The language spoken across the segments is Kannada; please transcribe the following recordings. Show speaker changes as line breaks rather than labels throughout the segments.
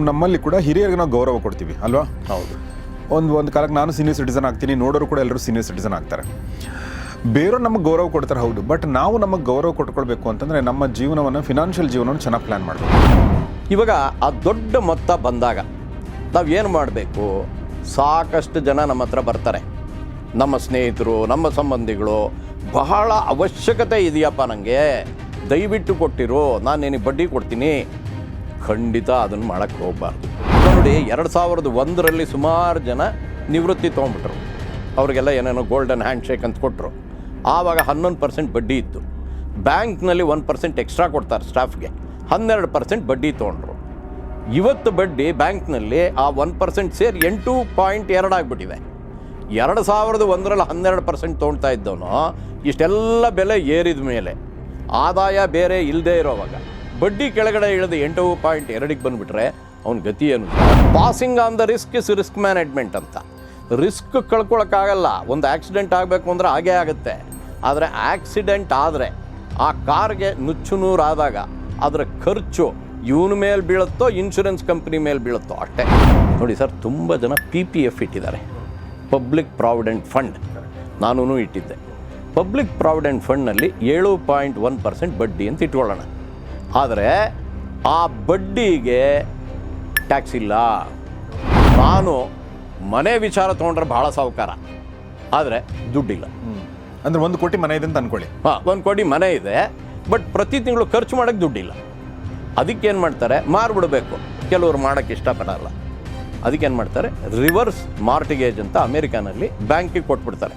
ನಮ್ಮಲ್ಲಿ ಕೂಡ ಹಿರಿಯರಿಗೆ ನಾವು ಗೌರವ ಕೊಡ್ತೀವಿ ಅಲ್ವಾ?
ಹೌದು.
ಒಂದು ಕಾಲಕ್ಕೆ ನಾನು ಸೀನಿಯರ್ ಸಿಟಿಸನ್ ಆಗ್ತೀನಿ, ನೋಡೋರು ಕೂಡ ಎಲ್ಲರೂ ಸೀನಿಯರ್ ಸಿಟಿಸನ್ ಆಗ್ತಾರೆ. ಬೇರೆಯವ್ರು ನಮಗೆ ಗೌರವ ಕೊಡ್ತಾರೆ, ಹೌದು. ಬಟ್ ನಾವು ನಮಗೆ ಗೌರವ ಕೊಟ್ಕೊಳ್ಬೇಕು ಅಂತಂದರೆ ನಮ್ಮ ಜೀವನವನ್ನು, ಫಿನಾನ್ಷಿಯಲ್ ಜೀವನವನ್ನು ಚೆನ್ನಾಗಿ ಪ್ಲ್ಯಾನ್ ಮಾಡಬೇಕು.
ಇವಾಗ ಆ ದೊಡ್ಡ ಮೊತ್ತ ಬಂದಾಗ ನಾವು ಏನು ಮಾಡಬೇಕು? ಸಾಕಷ್ಟು ಜನ ನಮ್ಮ ಹತ್ರ ಬರ್ತಾರೆ, ನಮ್ಮ ಸ್ನೇಹಿತರು, ನಮ್ಮ ಸಂಬಂಧಿಗಳು. ಬಹಳ ಅವಶ್ಯಕತೆ ಇದೆಯಪ್ಪ ನನಗೆ, ದಯವಿಟ್ಟು ಕೊಟ್ಟಿರು, ನಾನು ನಿನಗೆ ಬಡ್ಡಿ ಕೊಡ್ತೀನಿ. ಖಂಡಿತ ಅದನ್ನು ಮಾಡೋಕ್ಕೆ ಹೋಗಬಾರ್ದು. ನೋಡಿ, 2001ರಲ್ಲಿ ಸುಮಾರು ಜನ ನಿವೃತ್ತಿ ತೊಗೊಂಡ್ಬಿಟ್ರು. ಅವರಿಗೆಲ್ಲ ಏನೇನೋ ಗೋಲ್ಡನ್ ಹ್ಯಾಂಡ್ ಶೇಕ್ ಅಂತ ಕೊಟ್ಟರು. ಆವಾಗ 11% ಬಡ್ಡಿ ಇತ್ತು. ಬ್ಯಾಂಕ್ನಲ್ಲಿ 1% ಎಕ್ಸ್ಟ್ರಾ ಕೊಡ್ತಾರೆ ಸ್ಟಾಫ್ಗೆ, 12% ಬಡ್ಡಿ ತೊಗೊಂಡ್ರು. ಇವತ್ತು ಬಡ್ಡಿ ಬ್ಯಾಂಕ್ನಲ್ಲಿ ಆ 1% ಸೇರಿ 8.2 ಆಗಿಬಿಟ್ಟಿದೆ. 2001ರಲ್ಲಿ 12% ತೊಗೊಳ್ತಾ ಇದ್ದವನು ಇಷ್ಟೆಲ್ಲ ಬೆಲೆ ಏರಿದ ಮೇಲೆ, ಆದಾಯ ಬೇರೆ ಇಲ್ಲದೆ ಇರೋವಾಗ ಬಡ್ಡಿ ಕೆಳಗಡೆ ಇಳಿದು 8.2ಗೆ ಬಂದುಬಿಟ್ರೆ ಅವ್ನ ಗತಿ ಏನು? Passing on the risk is risk management ಅಂತ. ರಿಸ್ಕ್ ಕಳ್ಕೊಳಕ್ಕಾಗಲ್ಲ. ಒಂದು ಆಕ್ಸಿಡೆಂಟ್ ಆಗಬೇಕು ಅಂದರೆ ಹಾಗೇ ಆಗುತ್ತೆ. ಆದರೆ ಆಕ್ಸಿಡೆಂಟ್ ಆದರೆ ಆ ಕಾರ್ಗೆ ನುಚ್ಚುನೂರಾದಾಗ ಅದರ ಖರ್ಚು ಇವನ ಮೇಲೆ ಬೀಳುತ್ತೋ, ಇನ್ಶೂರೆನ್ಸ್ ಕಂಪ್ನಿ ಮೇಲೆ ಬೀಳುತ್ತೋ ಅಷ್ಟೇ. ನೋಡಿ ಸರ್, ತುಂಬ ಜನ PPF ಇಟ್ಟಿದ್ದಾರೆ, ಪಬ್ಲಿಕ್ ಪ್ರಾವಿಡೆಂಟ್ ಫಂಡ್. ನಾನೂ ಇಟ್ಟಿದ್ದೆ. ಪಬ್ಲಿಕ್ ಪ್ರಾವಿಡೆಂಟ್ ಫಂಡ್ನಲ್ಲಿ 7.1% ಬಡ್ಡಿ ಅಂತ ಇಟ್ಕೊಳ್ಳೋಣ. ಆದರೆ ಆ ಬಡ್ಡಿಗೆ ಟ್ಯಾಕ್ಸ್ ಇಲ್ಲ. ನಾನು ಮನೆ ವಿಚಾರ ತೊಗೊಂಡ್ರೆ ಭಾಳ ಸಾಹುಕಾರ, ಆದರೆ ದುಡ್ಡಿಲ್ಲ.
ಅಂದರೆ 1 ಕೋಟಿ ಮನೆ ಇದೆ ಅಂತ ಅಂದ್ಕೊಳ್ಳಿ.
1 ಕೋಟಿ ಮನೆ ಇದೆ, ಬಟ್ ಪ್ರತಿ ತಿಂಗಳು ಖರ್ಚು ಮಾಡೋಕ್ಕೆ ದುಡ್ಡಿಲ್ಲ. ಅದಕ್ಕೇನು ಮಾಡ್ತಾರೆ? ಮಾರ್ಬಿಡಬೇಕು. ಕೆಲವರು ಮಾಡೋಕ್ಕೆ ಇಷ್ಟಪಡಲ್ಲ. ಅದಕ್ಕೇನು ಮಾಡ್ತಾರೆ? ರಿವರ್ಸ್ ಮಾರ್ಟಿಗೇಜ್ ಅಂತ ಅಮೇರಿಕಾನಲ್ಲಿ ಬ್ಯಾಂಕಿಗೆ ಕೊಟ್ಬಿಡ್ತಾರೆ.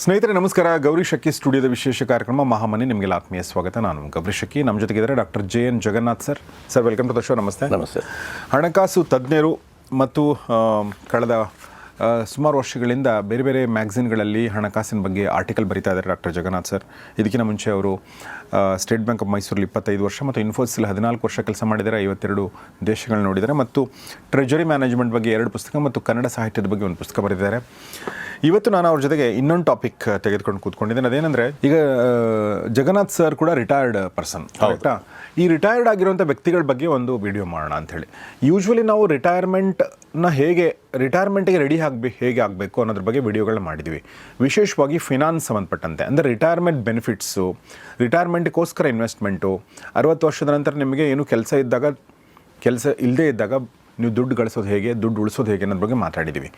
ಸ್ನೇಹಿತರೆ ನಮಸ್ಕಾರ. ಗೌರಿ ಶಕ್ಕಿ ಸ್ಟುಡಿಯೋದ ವಿಶೇಷ ಕಾರ್ಯಕ್ರಮ ಮಹಾಮನಿ ನಿಮಗೆಲ್ಲ ಆತ್ಮೀಯ ಸ್ವಾಗತ. ನಾನು ಗೌರಿ ಶಕ್ಕಿ. ನಮ್ಮ ಜೊತೆಗಿದ್ದಾರೆ doctor JN Jagannath sir. Sir, welcome to the show. ನಮಸ್ತೆ.
ನಮಸ್ತೆ.
ಹಣಕಾಸು ತಜ್ಞರು ಮತ್ತು ಕಳೆದ ಸುಮಾರು ವರ್ಷಗಳಿಂದ ಬೇರೆ ಬೇರೆ ಮ್ಯಾಗ್ಝಿನ್ಗಳಲ್ಲಿ ಹಣಕಾಸಿನ ಬಗ್ಗೆ ಆರ್ಟಿಕಲ್ ಬರೀತಾ ಇದ್ದಾರೆ ಡಾಕ್ಟರ್ ಜಗನ್ನಾಥ್ ಸರ್. ಇದಕ್ಕಿಂತ ಮುಂಚೆ ಅವರು ಸ್ಟೇಟ್ ಬ್ಯಾಂಕ್ ಆಫ್ ಮೈಸೂರಲ್ಲಿ 25 ವರ್ಷ ಮತ್ತು ಇನ್ಫೋಸಿಸಲ್ಲಿ 14 ವರ್ಷ ಕೆಲಸ ಮಾಡಿದ್ದಾರೆ. 52 ದೇಶಗಳನ್ನ ನೋಡಿದ್ದಾರೆ ಮತ್ತು ಟ್ರೆಜರಿ ಮ್ಯಾನೇಜ್ಮೆಂಟ್ ಬಗ್ಗೆ 2 ಪುಸ್ತಕ ಮತ್ತು ಕನ್ನಡ ಸಾಹಿತ್ಯದ ಬಗ್ಗೆ 1 ಪುಸ್ತಕ ಬರೆದಿದ್ದಾರೆ. ಇವತ್ತು ನಾನು ಅವ್ರ ಜೊತೆಗೆ ಇನ್ನೊಂದು ಟಾಪಿಕ್ ತೆಗೆದುಕೊಂಡು ಕೂತ್ಕೊಂಡಿದ್ದೇನೆ. ಅದೇನೆಂದರೆ, ಈಗ ಜಗನ್ನಾಥ್ ಸರ್ ಕೂಡ ರಿಟೈರ್ಡ್ ಪರ್ಸನ್, ಕರೆಕ್ಟಾ? ಈ ರಿಟೈರ್ಡ್ ಆಗಿರುವಂಥ ವ್ಯಕ್ತಿಗಳ ಬಗ್ಗೆ ಒಂದು ವಿಡಿಯೋ ಮಾಡೋಣ ಅಂಥೇಳಿ. ಯೂಶ್ವಲಿ ನಾವು ರಿಟೈರ್ಮೆಂಟ್ಗೆ ರೆಡಿ ಹೇಗೆ ಆಗಬೇಕು ಅನ್ನೋದ್ರ ಬಗ್ಗೆ ವಿಡಿಯೋಗಳನ್ನ ಮಾಡಿದ್ವಿ. ವಿಶೇಷವಾಗಿ ಫಿನಾನ್ಸ್ ಸಂಬಂಧಪಟ್ಟಂತೆ, ಅಂದರೆ ರಿಟೈರ್ಮೆಂಟ್ ಬೆನಿಫಿಟ್ಸು, ರಿಟೈರ್ಮೆಂಟ್ಗೋಸ್ಕರ ಇನ್ವೆಸ್ಟ್ಮೆಂಟು, 60 ವರ್ಷದ ನಂತರ ನಿಮಗೆ ಏನು ಕೆಲಸ ಇಲ್ಲದೇ ಇದ್ದಾಗ ನೀವು ದುಡ್ಡು ಗಳಿಸೋದು ಹೇಗೆ, ದುಡ್ಡು ಉಳಿಸೋದು ಹೇಗೆ ಅನ್ನೋದ್ರ ಬಗ್ಗೆ ಮಾತಾಡಿದ್ದೀವಿ.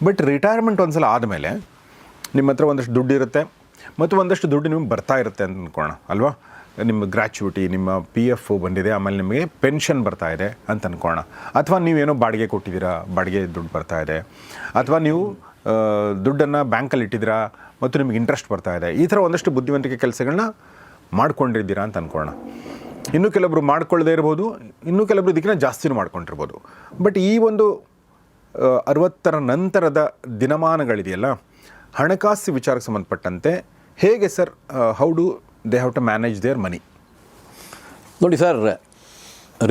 ಬಟ್ ರಿಟೈರ್ಮೆಂಟ್ ಒಂದ್ಸಲ ಆದಮೇಲೆ ನಿಮ್ಮ ಹತ್ರ ಒಂದಷ್ಟು ದುಡ್ಡು ಇರುತ್ತೆ ಮತ್ತು ಒಂದಷ್ಟು ದುಡ್ಡು ನಿಮಗೆ ಬರ್ತಾ ಇರುತ್ತೆ ಅಂತ ಅಂದ್ಕೊಳ್ಳೋಣ, ಅಲ್ವಾ? ನಿಮ್ಮ ಗ್ರ್ಯಾಚ್ಯುಟಿ, ನಿಮ್ಮ PF ಬಂದಿದೆ, ಆಮೇಲೆ ನಿಮಗೆ ಪೆನ್ಷನ್ ಬರ್ತಾ ಇದೆ ಅಂತ ಅಂದ್ಕೊಳ್ಳೋಣ. ಅಥವಾ ನೀವೇನೋ ಬಾಡಿಗೆ ಕೊಟ್ಟಿದ್ದೀರಾ, ಬಾಡಿಗೆ ದುಡ್ಡು ಬರ್ತಾ ಇದೆ. ಅಥವಾ ನೀವು ದುಡ್ಡನ್ನು ಬ್ಯಾಂಕಲ್ಲಿ ಇಟ್ಟಿದ್ದೀರಾ ಮತ್ತು ನಿಮಗೆ ಇಂಟ್ರೆಸ್ಟ್ ಬರ್ತಾ ಇದೆ. ಈ ಥರ ಒಂದಷ್ಟು ಬುದ್ಧಿವಂತಿಕೆ ಕೆಲಸಗಳನ್ನ ಮಾಡ್ಕೊಂಡಿದ್ದೀರಾ ಅಂತ ಅಂದ್ಕೊಳ್ಳೋಣ. ಇನ್ನೂ ಕೆಲವೊಬ್ರು ಮಾಡ್ಕೊಳ್ಳದೇ ಇರ್ಬೋದು, ಇನ್ನೂ ಕೆಲವೊಬ್ರು ಇದಕ್ಕಿಂತ ಜಾಸ್ತಿನೂ ಮಾಡ್ಕೊಂಡಿರ್ಬೋದು. ಬಟ್ ಈ ಒಂದು 60ರ ನಂತರದ ದಿನಮಾನಗಳಿದೆಯಲ್ಲ, ಹಣಕಾಸು ವಿಚಾರಕ್ಕೆ ಸಂಬಂಧಪಟ್ಟಂತೆ ಹೇಗೆ sir, how do they have to manage their money?
ನೋಡಿ ಸರ್,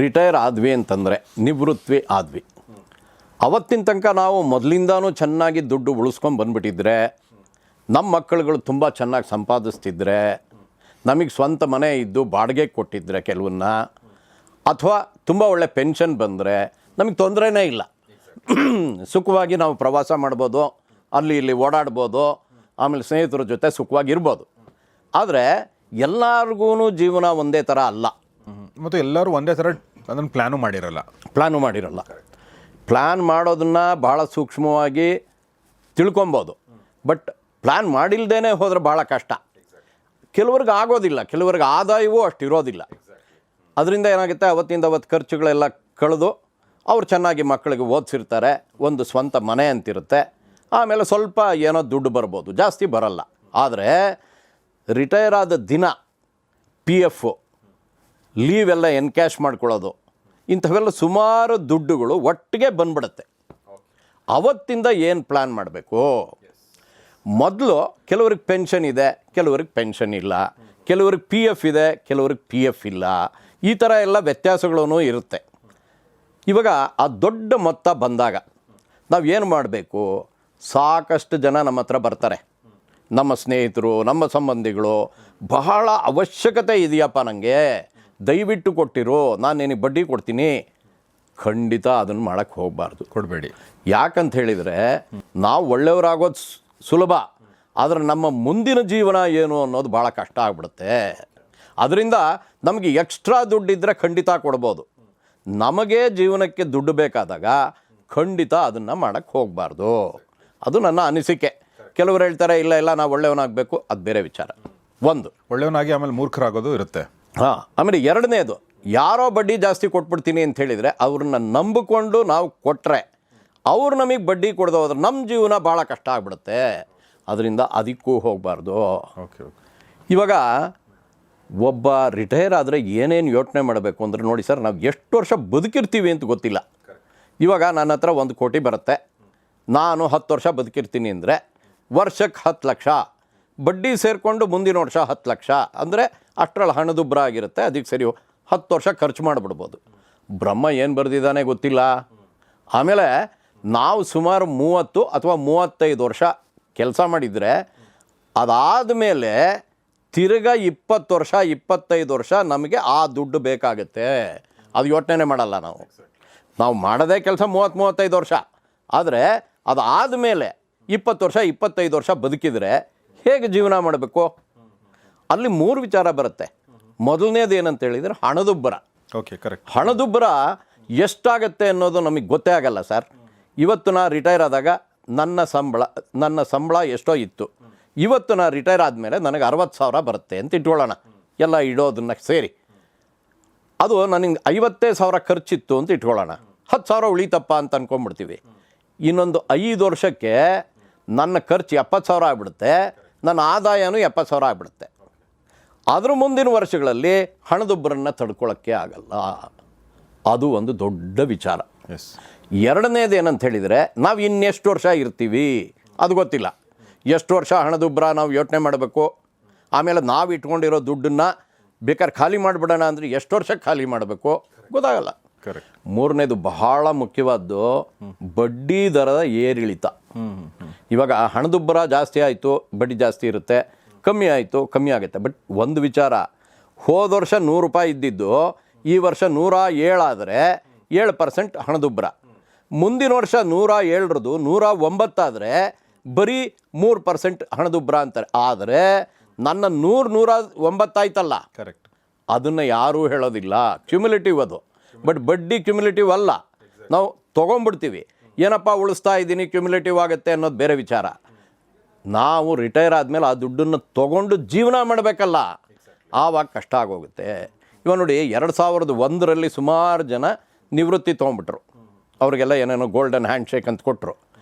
ರಿಟೈರ್ ಆದ್ವಿ ಅಂತಂದರೆ, ನಿವೃತ್ತಿ ಆದ್ವಿ, ಅವತ್ತಿನ ತನಕ ನಾವು ಮೊದಲಿಂದಾನು ಚೆನ್ನಾಗಿ ದುಡ್ಡು ಉಳಿಸ್ಕೊಂಡು ಬಂದುಬಿಟ್ಟಿದ್ರೆ, ನಮ್ಮ ಮಕ್ಕಳುಗಳು ತುಂಬ ಚೆನ್ನಾಗಿ ಸಂಪಾದಿಸ್ತಿದ್ರೆ, ನಮಗೆ ಸ್ವಂತ ಮನೆ ಇದ್ದು ಬಾಡಿಗೆ ಕೊಟ್ಟಿದ್ರೆ ಕೆಲವನ್ನ, ಅಥವಾ ತುಂಬ ಒಳ್ಳೆ ಪೆನ್ಷನ್ ಬಂದರೆ ನಮಗೆ ತೊಂದರೆನೇ ಇಲ್ಲ. ಸುಖವಾಗಿ ನಾವು ಪ್ರವಾಸ ಮಾಡ್ಬೋದು, ಅಲ್ಲಿ ಇಲ್ಲಿ ಓಡಾಡ್ಬೋದು, ಆಮೇಲೆ ಸ್ನೇಹಿತರ ಜೊತೆ ಸುಖವಾಗಿರ್ಬೋದು. ಆದರೆ ಎಲ್ಲರಿಗೂ ಜೀವನ ಒಂದೇ ಥರ ಅಲ್ಲ,
ಮತ್ತು ಎಲ್ಲರೂ ಒಂದೇ ಥರ ಅದನ್ನು ಪ್ಲ್ಯಾನು ಮಾಡಿರಲ್ಲ. ಪ್ಲ್ಯಾನ್ ಮಾಡೋದನ್ನು ಭಾಳ ಸೂಕ್ಷ್ಮವಾಗಿ ತಿಳ್ಕೊಬೋದು. ಬಟ್ ಪ್ಲ್ಯಾನ್ ಮಾಡಿಲ್ದೇ ಹೋದರೆ ಭಾಳ ಕಷ್ಟ. ಕೆಲವ್ರಿಗೆ ಆಗೋದಿಲ್ಲ, ಕೆಲವ್ರಿಗೆ ಆದಾಯವೂ ಅಷ್ಟು ಇರೋದಿಲ್ಲ. ಅದರಿಂದ ಏನಾಗುತ್ತೆ, ಅವತ್ತು ಖರ್ಚುಗಳೆಲ್ಲ ಕಳೆದು ಅವ್ರು ಚೆನ್ನಾಗಿ ಮಕ್ಕಳಿಗೆ ಓದಿಸಿರ್ತಾರೆ, ಒಂದು ಸ್ವಂತ ಮನೆ ಅಂತಿರುತ್ತೆ, ಆಮೇಲೆ ಸ್ವಲ್ಪ ಏನೋ ದುಡ್ಡು ಬರ್ಬೋದು, ಜಾಸ್ತಿ ಬರಲ್ಲ. ಆದರೆ ರಿಟೈರ್ ಆದ ದಿನ PF ಲೀವೆಲ್ಲ ಎನ್ಕ್ಯಾಶ್ ಮಾಡ್ಕೊಳ್ಳೋದು,
ಇಂಥವೆಲ್ಲ ಸುಮಾರು ದುಡ್ಡುಗಳು ಒಟ್ಟಿಗೆ ಬಂದ್ಬಿಡುತ್ತೆ. ಅವತ್ತಿಂದ ಏನು ಪ್ಲ್ಯಾನ್ ಮಾಡಬೇಕು? ಮೊದಲು ಕೆಲವ್ರಿಗೆ ಪೆನ್ಷನ್ ಇದೆ, ಕೆಲವ್ರಿಗೆ ಪೆನ್ಷನ್ ಇಲ್ಲ, ಕೆಲವ್ರಿಗೆ ಪಿ ಎಫ್ ಇದೆ, ಕೆಲವ್ರಿಗೆ ಪಿ ಎಫ್ ಇಲ್ಲ, ಈ ಥರ ಎಲ್ಲ ವ್ಯತ್ಯಾಸಗಳೂ ಇರುತ್ತೆ. ಇವಾಗ ಆ ದೊಡ್ಡ ಮೊತ್ತ ಬಂದಾಗ ನಾವು ಏನು ಮಾಡಬೇಕು? ಸಾಕಷ್ಟು ಜನ ನಮ್ಮ ಹತ್ರ ಬರ್ತಾರೆ, ನಮ್ಮ ಸ್ನೇಹಿತರು, ನಮ್ಮ ಸಂಬಂಧಿಗಳು, ಬಹಳ ಅವಶ್ಯಕತೆ ಇದೆಯಪ್ಪ ನನಗೆ, ದಯವಿಟ್ಟು ಕೊಟ್ಟಿರು, ನಾನು ನಿನಗೆ ಬಡ್ಡಿ ಕೊಡ್ತೀನಿ. ಖಂಡಿತ ಅದನ್ನು ಮಾಡೋಕ್ಕೆ ಹೋಗಬಾರ್ದು,
ಕೊಡಬೇಡಿ.
ಯಾಕಂತ ಹೇಳಿದರೆ ನಾವು ಒಳ್ಳೆಯವರಾಗೋದು ಸುಲಭ, ಆದರೆ ನಮ್ಮ ಮುಂದಿನ ಜೀವನ ಏನು ಅನ್ನೋದು ಭಾಳ ಕಷ್ಟ ಆಗ್ಬಿಡುತ್ತೆ. ಅದರಿಂದ ನಮಗೆ ಎಕ್ಸ್ಟ್ರಾ ದುಡ್ಡಿದ್ದರೆ ಖಂಡಿತ ಕೊಡ್ಬೋದು. ನಮಗೆ ಜೀವನಕ್ಕೆ ದುಡ್ಡು ಬೇಕಾದಾಗ ಖಂಡಿತ ಅದನ್ನು ಮಾಡೋಕ್ಕೆ ಹೋಗಬಾರ್ದು. ಅದು ನನ್ನ ಅನಿಸಿಕೆ. ಕೆಲವರು ಹೇಳ್ತಾರೆ ಇಲ್ಲ ಇಲ್ಲ ನಾವು ಒಳ್ಳೆಯವನಾಗಬೇಕು, ಅದು ಬೇರೆ ವಿಚಾರ. ಒಂದು
ಒಳ್ಳೆಯವನಾಗಿ ಆಮೇಲೆ ಮೂರ್ಖರಾಗೋದು ಇರುತ್ತೆ.
ಹಾಂ. ಆಮೇಲೆ ಎರಡನೇದು, ಯಾರೋ ಬಡ್ಡಿ ಜಾಸ್ತಿ ಕೊಟ್ಬಿಡ್ತೀನಿ ಅಂತ ಹೇಳಿದರೆ ಅವ್ರನ್ನ ನಂಬಿಕೊಂಡು ನಾವು ಕೊಟ್ಟರೆ ಅವ್ರು ನಮಗೆ ಬಡ್ಡಿ ಕೊಡದೆ ಹೋದ್ರೆ ನಮ್ಮ ಜೀವನ ಭಾಳ ಕಷ್ಟ ಆಗ್ಬಿಡುತ್ತೆ. ಅದರಿಂದ ಅದಕ್ಕೂ ಹೋಗಬಾರ್ದು.
Okay okay.
ಇವಾಗ ಒಬ್ಬ ರಿಟೈರ್ ಆದರೆ ಏನೇನು ಯೋಚನೆ ಮಾಡಬೇಕು ಅಂದರೆ, ನೋಡಿ ಸರ್, ನಾವು ಎಷ್ಟು ವರ್ಷ ಬದುಕಿರ್ತೀವಿ ಅಂತ ಗೊತ್ತಿಲ್ಲ. ಇವಾಗ ನನ್ನ ಹತ್ರ 1 ಕೋಟಿ ಬರುತ್ತೆ, ನಾನು 10 ವರ್ಷ ಬದುಕಿರ್ತೀನಿ ಅಂದರೆ ವರ್ಷಕ್ಕೆ 10 ಲಕ್ಷ, ಬಡ್ಡಿ ಸೇರಿಕೊಂಡು ಮುಂದಿನ ವರ್ಷ 10 ಲಕ್ಷ ಅಂದರೆ ಅಷ್ಟರಲ್ಲಿ ಹಣದುಬ್ಬರ ಆಗಿರುತ್ತೆ. ಅದಕ್ಕೆ ಸರಿ 10 ವರ್ಷ ಖರ್ಚು ಮಾಡಿಬಿಡ್ಬೋದು. ಬ್ರಹ್ಮ ಏನು ಬರೆದಿದ್ದಾನೆ ಗೊತ್ತಿಲ್ಲ. ಆಮೇಲೆ ನಾವು ಸುಮಾರು 30 ಅಥವಾ 35 ವರ್ಷ ಕೆಲಸ ಮಾಡಿದರೆ ಅದಾದ ಮೇಲೆ ತಿರ್ಗಾ 20 ವರ್ಷ 25 ವರ್ಷ ನಮಗೆ ಆ ದುಡ್ಡು ಬೇಕಾಗುತ್ತೆ. ಅದು ಯೋಚನೆ ಮಾಡಲ್ಲ ನಾವು. ನಾವು ಮಾಡೋದೇ ಕೆಲಸ 30-35 ವರ್ಷ, ಆದರೆ ಅದಾದ ಮೇಲೆ 20 ವರ್ಷ 25 ವರ್ಷ ಬದುಕಿದರೆ ಹೇಗೆ ಜೀವನ ಮಾಡಬೇಕು? ಅಲ್ಲಿ 3 ವಿಚಾರ ಬರುತ್ತೆ. ಮೊದಲನೇದು ಏನಂತ ಹೇಳಿದರೆ ಹಣದುಬ್ಬರ.
Okay, correct.
ಹಣದುಬ್ಬರ ಎಷ್ಟಾಗತ್ತೆ ಅನ್ನೋದು ನಮಗೆ ಗೊತ್ತೇ ಆಗಲ್ಲ ಸರ್. ಇವತ್ತು ನಾ ರಿಟೈರ್ ಆದಾಗ ನನ್ನ ಸಂಬಳ ಎಷ್ಟೋ ಇತ್ತು, ಇವತ್ತು ನಾ ರಿಟೈರ್ ಆದಮೇಲೆ ನನಗೆ 60,000 ಬರುತ್ತೆ ಅಂತ ಇಟ್ಕೊಳ್ಳೋಣ, ಎಲ್ಲ ಇಡೋದನ್ನ ಸೇರಿ. ಅದು ನನಗೆ 50,000 ಖರ್ಚಿತ್ತು ಅಂತ ಇಟ್ಕೊಳ್ಳೋಣ, 10,000 ಉಳಿತಪ್ಪ ಅಂತ ಅಂದ್ಕೊಂಡ್ಬಿಡ್ತೀವಿ. ಇನ್ನೊಂದು 5 ವರ್ಷಕ್ಕೆ ನನ್ನ ಖರ್ಚು 70,000 ಆಗಿಬಿಡುತ್ತೆ, ನನ್ನ ಆದಾಯನೂ 70,000 ಆಗಿಬಿಡುತ್ತೆ. ಅದ್ರ ಮುಂದಿನ ವರ್ಷಗಳಲ್ಲಿ ಹಣದುಬ್ಬರನ್ನು ತಡ್ಕೊಳ್ಳೋಕ್ಕೆ ಆಗಲ್ಲ. ಅದು ಒಂದು ದೊಡ್ಡ ವಿಚಾರ.
ಎಸ್.
ಎರಡನೇದು ಏನಂತ ಹೇಳಿದರೆ, ನಾವು ಇನ್ನೆಷ್ಟು ವರ್ಷ ಇರ್ತೀವಿ ಅದು ಗೊತ್ತಿಲ್ಲ. ಎಷ್ಟು ವರ್ಷ ಹಣದುಬ್ಬರ ನಾವು ಯೋಚನೆ ಮಾಡಬೇಕು. ಆಮೇಲೆ ನಾವು ಇಟ್ಕೊಂಡಿರೋ ದುಡ್ಡನ್ನು ಬೇಕಾದ್ರೆ ಖಾಲಿ ಮಾಡಿಬಿಡೋಣ ಅಂದರೆ ಎಷ್ಟು ವರ್ಷಕ್ಕೆ ಖಾಲಿ ಮಾಡಬೇಕು ಗೊತ್ತಾಗಲ್ಲ.
ಕರೆಕ್ಟ್.
ಮೂರನೇದು ಬಹಳ ಮುಖ್ಯವಾದ್ದು ಬಡ್ಡಿ ದರದ ಏರಿಳಿತ. ಇವಾಗ ಹಣದುಬ್ಬರ ಜಾಸ್ತಿ ಆಯಿತು, ಬಡ್ಡಿ ಜಾಸ್ತಿ ಇರುತ್ತೆ, ಕಮ್ಮಿ ಆಯಿತು, ಕಮ್ಮಿ ಆಗುತ್ತೆ. ಬಟ್ ಒಂದು ವಿಚಾರ, ಹೋದ ವರ್ಷ 100 ರೂಪಾಯಿ ಇದ್ದಿದ್ದು ಈ ವರ್ಷ 107 ಆದರೆ 7% ಹಣದುಬ್ಬರ. ಮುಂದಿನ ವರ್ಷ 107ರದು 109 ಆದರೆ ಬರೀ 3% ಹಣದುಬ್ಬರ ಅಂತಾರೆ. ಆದರೆ ನನ್ನ 109 ಆಯ್ತಲ್ಲ,
ಕರೆಕ್ಟ್,
ಅದನ್ನು ಯಾರೂ ಹೇಳೋದಿಲ್ಲ. ಕ್ಯುಮ್ಯುಲೇಟಿವ್ ಅದು. ಬಟ್ ಬಡ್ಡಿ ಕ್ಯುಮ್ಯುಲೇಟಿವ್ ಅಲ್ಲ. ನಾವು ತೊಗೊಂಡ್ಬಿಡ್ತೀವಿ, ಏನಪ್ಪ ಉಳಿಸ್ತಾ ಇದ್ದೀನಿ, ಕ್ಯುಮ್ಯುಲೇಟಿವ್ ಆಗುತ್ತೆ ಅನ್ನೋದು ಬೇರೆ ವಿಚಾರ. ನಾವು ರಿಟೈರ್ ಆದಮೇಲೆ ಆ ದುಡ್ಡನ್ನು ತೊಗೊಂಡು ಜೀವನ ಮಾಡಬೇಕಲ್ಲ, ಆವಾಗ ಕಷ್ಟ ಆಗೋಗುತ್ತೆ. ಇವಾಗ ನೋಡಿ, 2001ರಲ್ಲಿ ಸುಮಾರು ಜನ ನಿವೃತ್ತಿ ತೊಗೊಂಡ್ಬಿಟ್ರು. ಅವರಿಗೆಲ್ಲ ಏನೇನೋ ಗೋಲ್ಡನ್ ಹ್ಯಾಂಡ್ ಶೇಕ್ ಅಂತ ಕೊಟ್ಟರು.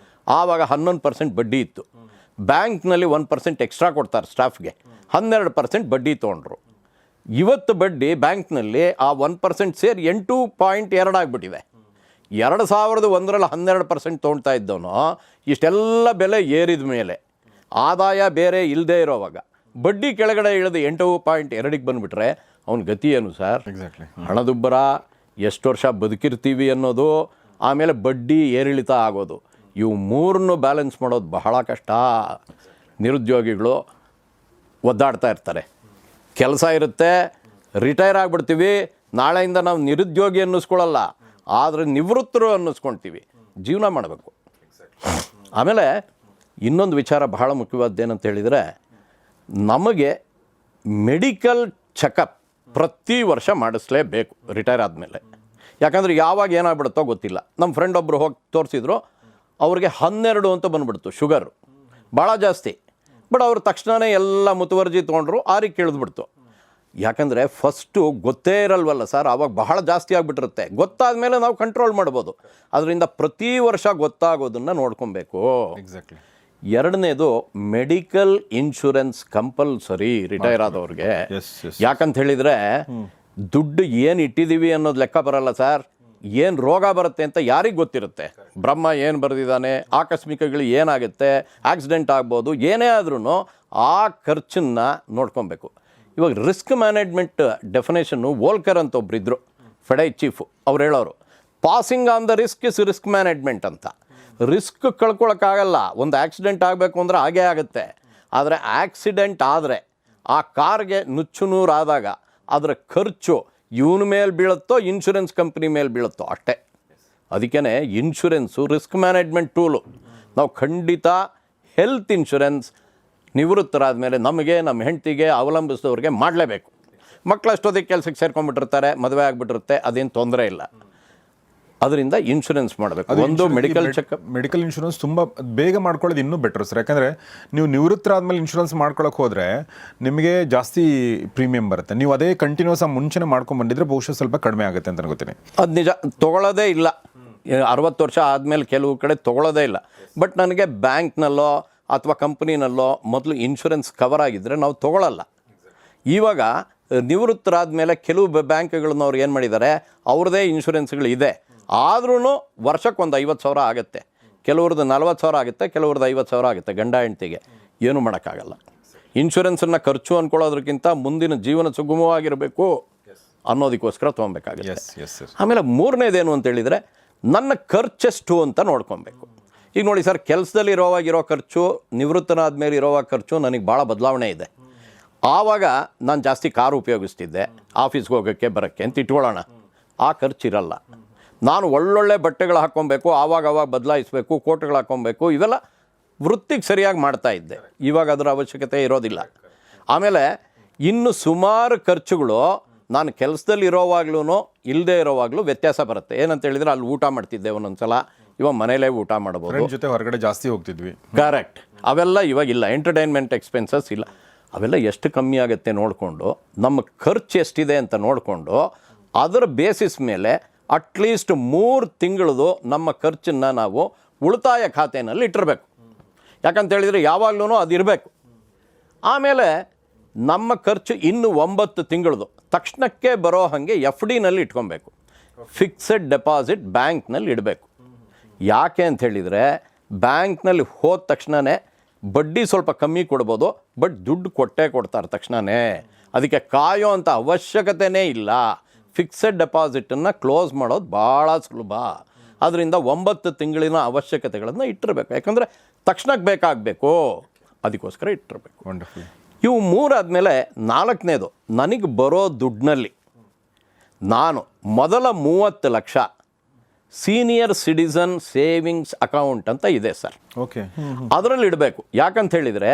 ಆವಾಗ 11% ಬಡ್ಡಿ ಇತ್ತು. ಬ್ಯಾಂಕ್ನಲ್ಲಿ 1% ಎಕ್ಸ್ಟ್ರಾ ಕೊಡ್ತಾರೆ ಸ್ಟಾಫ್ಗೆ, 12% ಬಡ್ಡಿ ತೊಗೊಂಡ್ರು. ಇವತ್ತು ಬಡ್ಡಿ ಬ್ಯಾಂಕ್ನಲ್ಲಿ ಆ 1% ಸೇರಿ 8.2 ಆಗಿಬಿಟ್ಟಿದೆ. 2001ರಲ್ಲಿ 12% ತೊಗೊಳ್ತಾ ಇದ್ದವನು ಇಷ್ಟೆಲ್ಲ ಬೆಲೆ ಏರಿದ ಮೇಲೆ ಆದಾಯ ಬೇರೆ ಇಲ್ಲದೆ ಇರೋವಾಗ ಬಡ್ಡಿ ಕೆಳಗಡೆ ಇಳಿದು 8.2ಗೆ ಬಂದುಬಿಟ್ರೆ ಅವನ ಗತಿ ಏನು ಸರ್?
ಎಕ್ಸಾಕ್ಟ್ಲಿ.
ಹಣದುಬ್ಬರ, ಎಷ್ಟು ವರ್ಷ ಬದುಕಿರ್ತೀವಿ ಅನ್ನೋದು, ಆಮೇಲೆ ಬಡ್ಡಿ ಏರಿಳಿತ ಆಗೋದು, ಇವು ಮೂರನ್ನು ಬ್ಯಾಲೆನ್ಸ್ ಮಾಡೋದು ಬಹಳ ಕಷ್ಟ. ನಿರುದ್ಯೋಗಿಗಳು ಒದ್ದಾಡ್ತಾ ಇರ್ತಾರೆ. ಕೆಲಸ ಇರುತ್ತೆ, ರಿಟೈರ್ ಆಗಿಬಿಡ್ತೀವಿ, ನಾಳೆಯಿಂದ ನಾವು ನಿರುದ್ಯೋಗಿ ಅನ್ನಿಸ್ಕೊಳ್ಳಲ್ಲ, ಆದರೆ ನಿವೃತ್ತರು ಅನ್ನಿಸ್ಕೊಳ್ತೀವಿ. ಜೀವನ ಮಾಡಬೇಕು. ಆಮೇಲೆ ಇನ್ನೊಂದು ವಿಚಾರ ಬಹಳ ಮುಖ್ಯವಾದ್ದೇನಂತ ಹೇಳಿದರೆ, ನಮಗೆ ಮೆಡಿಕಲ್ ಚೆಕಪ್ ಪ್ರತಿ ವರ್ಷ ಮಾಡಿಸ್ಲೇಬೇಕು ರಿಟೈರ್ ಆದಮೇಲೆ. ಯಾಕಂದರೆ ಯಾವಾಗ ಏನಾಗ್ಬಿಡುತ್ತೋ ಗೊತ್ತಿಲ್ಲ. ನಮ್ಮ ಫ್ರೆಂಡ್ ಒಬ್ಬರು ಹೋಗಿ ತೋರಿಸಿದ್ರು, ಅವ್ರಿಗೆ 12 ಅಂತ ಬಂದುಬಿಡ್ತು ಶುಗರು, ಭಾಳ ಜಾಸ್ತಿ. ಬಟ್ ಅವರು ತಕ್ಷಣವೇ ಎಲ್ಲ ಮುತುವರ್ಜಿ ತೊಗೊಂಡ್ರು, 6ಕ್ಕೆ ಇಳಿದ್ಬಿಡ್ತು. ಯಾಕಂದರೆ ಫಸ್ಟು ಗೊತ್ತೇ ಇರಲ್ವಲ್ಲ ಸರ್, ಆವಾಗ ಬಹಳ ಜಾಸ್ತಿ ಆಗಿಬಿಟ್ಟಿರುತ್ತೆ. ಗೊತ್ತಾದ ಮೇಲೆ ನಾವು ಕಂಟ್ರೋಲ್ ಮಾಡ್ಬೋದು. ಅದರಿಂದ ಪ್ರತಿ ವರ್ಷ ಗೊತ್ತಾಗೋದನ್ನು ನೋಡ್ಕೊಬೇಕು.
ಎಕ್ಸಾಕ್ಟ್ಲಿ.
ಎರಡನೇದು ಮೆಡಿಕಲ್ ಇನ್ಶೂರೆನ್ಸ್ ಕಂಪಲ್ಸರಿ ರಿಟೈರ್ ಆದವ್ರಿಗೆ. ಯಾಕಂತ ಹೇಳಿದರೆ ದುಡ್ಡು ಏನು ಇಟ್ಟಿದ್ದೀವಿ ಅನ್ನೋದು ಲೆಕ್ಕ ಬರಲ್ಲ ಸರ್. ಏನು ರೋಗ ಬರುತ್ತೆ ಅಂತ ಯಾರಿಗೆ ಗೊತ್ತಿರುತ್ತೆ? ಬ್ರಹ್ಮ ಏನು ಬರೆದಿದ್ದಾನೆ, ಆಕಸ್ಮಿಕಗಳು ಏನಾಗುತ್ತೆ, ಆಕ್ಸಿಡೆಂಟ್ ಆಗ್ಬೋದು, ಏನೇ ಆದ್ರೂ ಆ ಖರ್ಚನ್ನು ನೋಡ್ಕೊಬೇಕು. ಇವಾಗ ರಿಸ್ಕ್ ಮ್ಯಾನೇಜ್ಮೆಂಟ್ ಡೆಫಿನೇಷನ್ನು ವೋಲ್ಕರ್ ಅಂತ ಒಬ್ರು ಇದ್ದರು, ಫೆಡೈ ಚೀಫು, ಅವ್ರು ಹೇಳೋರು passing on the risk is risk management ಅಂತ. ರಿಸ್ಕ್ ಕಳ್ಕೊಳಕ್ಕಾಗಲ್ಲ, ಒಂದು ಆಕ್ಸಿಡೆಂಟ್ ಆಗಬೇಕು ಅಂದರೆ ಹಾಗೇ ಆಗುತ್ತೆ. ಆದರೆ ಆಕ್ಸಿಡೆಂಟ್ ಆದರೆ ಆ ಕಾರ್ಗೆ ನುಚ್ಚು ನೂರಾದಾಗ ಅದರ ಖರ್ಚು ಇವನ ಮೇಲೆ ಬೀಳುತ್ತೋ ಇನ್ಶೂರೆನ್ಸ್ ಕಂಪ್ನಿ ಮೇಲೆ ಬೀಳುತ್ತೋ ಅಷ್ಟೇ. ಅದಕ್ಕೇ ಇನ್ಶೂರೆನ್ಸು ರಿಸ್ಕ್ ಮ್ಯಾನೇಜ್ಮೆಂಟ್ ಟೂಲು. ನಾವು ಖಂಡಿತ ಹೆಲ್ತ್ ಇನ್ಶೂರೆನ್ಸ್ ನಿವೃತ್ತರಾದ ಮೇಲೆ ನಮಗೆ, ನಮ್ಮ ಹೆಂಡತಿಗೆ, ಅವಲಂಬಿಸಿದವ್ರಿಗೆ ಮಾಡಲೇಬೇಕು. ಮಕ್ಕಳು ಅಷ್ಟೊತ್ತಿಗೆ ಕೆಲಸಕ್ಕೆ ಸೇರ್ಕೊಂಡ್ಬಿಟ್ಟಿರ್ತಾರೆ, ಮದುವೆ ಆಗಿಬಿಟ್ಟಿರುತ್ತೆ, ಅದೇನು ತೊಂದರೆ ಇಲ್ಲ. ಅದರಿಂದ ಇನ್ಶೂರೆನ್ಸ್ ಮಾಡಬೇಕು. ಒಂದು
ಮೆಡಿಕಲ್ ಇನ್ಶೂರೆನ್ಸ್ ತುಂಬ ಬೇಗ ಮಾಡ್ಕೊಳ್ಳೋದು ಇನ್ನೂ ಬೆಟರ್ ಸರ್. ಯಾಕಂದರೆ ನೀವು ನಿವೃತ್ತರಾದ್ಮೇಲೆ ಇನ್ಶೂರೆನ್ಸ್ ಮಾಡ್ಕೊಳಕ್ಕೆ ಹೋದರೆ ನಿಮಗೆ ಜಾಸ್ತಿ ಪ್ರೀಮಿಯಂ ಬರುತ್ತೆ. ನೀವು ಅದೇ ಕಂಟಿನ್ಯೂಸ್ ಮುಂಚೆನೇ ಮಾಡ್ಕೊಂಡು ಬಂದಿದ್ರೆ ಬಹುಶಃ ಸ್ವಲ್ಪ ಕಡಿಮೆ ಆಗುತ್ತೆ ಅಂತ ಗೊತ್ತೀನಿ.
ಅದು ನಿಜ, ತೊಗೊಳ್ಳೋದೇ ಇಲ್ಲ. 60 ವರ್ಷ ಆದಮೇಲೆ ಕೆಲವು ಕಡೆ ತೊಗೊಳ್ಳೋದೇ ಇಲ್ಲ. ಬಟ್ ನನಗೆ ಬ್ಯಾಂಕ್ನಲ್ಲೋ ಅಥವಾ ಕಂಪ್ನಿನಲ್ಲೋ ಮೊದಲು ಇನ್ಶೂರೆನ್ಸ್ ಕವರ್ ಆಗಿದ್ದರೆ ನಾವು ತೊಗೊಳ್ಳಲ್ಲ. ಇವಾಗ ನಿವೃತ್ತರಾದ ಮೇಲೆ ಕೆಲವು ಬ್ಯಾಂಕ್ಗಳನ್ನವ್ರು ಏನು ಮಾಡಿದ್ದಾರೆ, ಅವ್ರದ್ದೇ ಇನ್ಶೂರೆನ್ಸ್ಗಳು ಇದೆ, ಆದ್ರೂ ವರ್ಷಕ್ಕೆ ಒಂದು 50,000 ಆಗುತ್ತೆ. ಕೆಲವ್ರದ್ದು 40,000 ಆಗುತ್ತೆ, ಕೆಲವ್ರದ್ದು 50,000 ಆಗುತ್ತೆ. ಗಂಡ ಹೆಂಡ್ತಿಗೆ ಏನೂ ಮಾಡೋಕ್ಕಾಗಲ್ಲ. ಇನ್ಶೂರೆನ್ಸನ್ನು ಖರ್ಚು ಅಂದ್ಕೊಳ್ಳೋದಕ್ಕಿಂತ ಮುಂದಿನ ಜೀವನ ಸುಗಮವಾಗಿರಬೇಕು ಅನ್ನೋದಕ್ಕೋಸ್ಕರ ತೊಗೊಬೇಕಾಗುತ್ತೆ. ಆಮೇಲೆ ಮೂರನೇದೇನು ಅಂತೇಳಿದರೆ ನನ್ನ ಖರ್ಚೆಷ್ಟು ಅಂತ ನೋಡ್ಕೊಬೇಕು. ಈಗ ನೋಡಿ ಸರ್, ಕೆಲಸದಲ್ಲಿ ಇರೋವಾಗಿರೋ ಖರ್ಚು, ನಿವೃತ್ತನಾದ ಮೇಲೆ ಇರೋವಾಗ ಖರ್ಚು ನನಗೆ ಭಾಳ ಬದಲಾವಣೆ ಇದೆ. ಆವಾಗ ನಾನು ಜಾಸ್ತಿ ಕಾರು ಉಪಯೋಗಿಸ್ತಿದ್ದೆ ಆಫೀಸ್ಗೆ ಹೋಗೋಕ್ಕೆ ಬರೋಕ್ಕೆ ಅಂತ ಇಟ್ಕೊಳ್ಳೋಣ, ಆ ಖರ್ಚಿರಲ್ಲ. ನಾನು ಒಳ್ಳೊಳ್ಳೆ ಬಟ್ಟೆಗಳು ಹಾಕ್ಕೊಬೇಕು, ಆವಾಗ ಬದಲಾಯಿಸಬೇಕು, ಕೋಟ್ಗಳು ಹಾಕ್ಕೊಬೇಕು, ಇವೆಲ್ಲ ವೃತ್ತಿಗೆ ಸರಿಯಾಗಿ ಮಾಡ್ತಾ ಇದ್ದೆ. ಇವಾಗ ಅದರ ಅವಶ್ಯಕತೆ ಇರೋದಿಲ್ಲ. ಆಮೇಲೆ ಇನ್ನು ಸುಮಾರು ಖರ್ಚುಗಳು ನಾನು ಕೆಲಸದಲ್ಲಿ ಇರೋವಾಗ್ಲೂ ಇಲ್ಲದೆ ಇರೋವಾಗಲೂ ವ್ಯತ್ಯಾಸ ಬರುತ್ತೆ. ಏನಂತ ಹೇಳಿದರೆ ಅಲ್ಲಿ ಊಟ ಮಾಡ್ತಿದ್ದೆ ಒಂದೊಂದ್ಸಲ, ಇವಾಗ ಮನೇಲೇ ಊಟ ಮಾಡ್ಬೋದು,
ಜೊತೆ ಹೊರಗಡೆ ಜಾಸ್ತಿ ಹೋಗ್ತಿದ್ವಿ.
ಕರೆಕ್ಟ್. ಅವೆಲ್ಲ ಇವಾಗಿಲ್ಲ. ಎಂಟರ್ಟೈನ್ಮೆಂಟ್ ಎಕ್ಸ್ಪೆನ್ಸಸ್ ಇಲ್ಲ. ಅವೆಲ್ಲ ಎಷ್ಟು ಕಮ್ಮಿ ಆಗುತ್ತೆ ನೋಡಿಕೊಂಡು, ನಮ್ಮ ಖರ್ಚು ಎಷ್ಟಿದೆ ಅಂತ ನೋಡಿಕೊಂಡು ಅದರ ಬೇಸಿಸ್ ಮೇಲೆ ಅಟ್ಲೀಸ್ಟ್ 3 ತಿಂಗಳದು ನಮ್ಮ ಖರ್ಚನ್ನು ನಾವು ಉಳಿತಾಯ ಖಾತೆಯಲ್ಲಿ ಇಟ್ಟಿರಬೇಕು. ಯಾಕಂತೇಳಿದರೆ ಯಾವಾಗಲೂ ಅದಿರಬೇಕು. ಆಮೇಲೆ ನಮ್ಮ ಖರ್ಚು ಇನ್ನು 9 ತಿಂಗಳದು ತಕ್ಷಣಕ್ಕೆ ಬರೋ ಹಾಗೆ FDನಲ್ಲಿ ಇಟ್ಕೊಬೇಕು. ಫಿಕ್ಸೆಡ್ ಡೆಪಾಸಿಟ್ ಬ್ಯಾಂಕ್ನಲ್ಲಿ ಇಡಬೇಕು. ಯಾಕೆ ಅಂತ ಹೇಳಿದರೆ ಬ್ಯಾಂಕ್ನಲ್ಲಿ ಹೋದ ತಕ್ಷಣವೇ ಬಡ್ಡಿ ಸ್ವಲ್ಪ ಕಮ್ಮಿ ಕೊಡ್ಬೋದು, ಬಟ್ ದುಡ್ಡು ಕೊಡ್ತಾರೆ ತಕ್ಷಣವೇ. ಅದಕ್ಕೆ ಕಾಯೋ ಅಂಥ ಅವಶ್ಯಕತೆಯೇ ಇಲ್ಲ. ಫಿಕ್ಸೆಡ್ ಡೆಪಾಸಿಟನ್ನು ಕ್ಲೋಸ್ ಮಾಡೋದು ಭಾಳ ಸುಲಭ. ಅದರಿಂದ 9 ತಿಂಗಳಿನ ಅವಶ್ಯಕತೆಗಳನ್ನು ಇಟ್ಟಿರಬೇಕು. ಯಾಕಂದರೆ ತಕ್ಷಣಕ್ಕೆ ಬೇಕಾಗಬೇಕು, ಅದಕ್ಕೋಸ್ಕರ ಇಟ್ಟಿರಬೇಕು.
ವಂಡರ್ಫುಲ್.
ಇವು 3 ಆದಮೇಲೆ 4ನೇದು, ನನಗೆ ಬರೋ ದುಡ್ಡಿನಲ್ಲಿ ನಾನು ಮೊದಲ 30 lakh senior citizen savings account ಅಂತ ಇದೆ ಸರ್.
ಓಕೆ.
ಅದರಲ್ಲಿ ಇಡಬೇಕು. ಯಾಕಂತ ಹೇಳಿದರೆ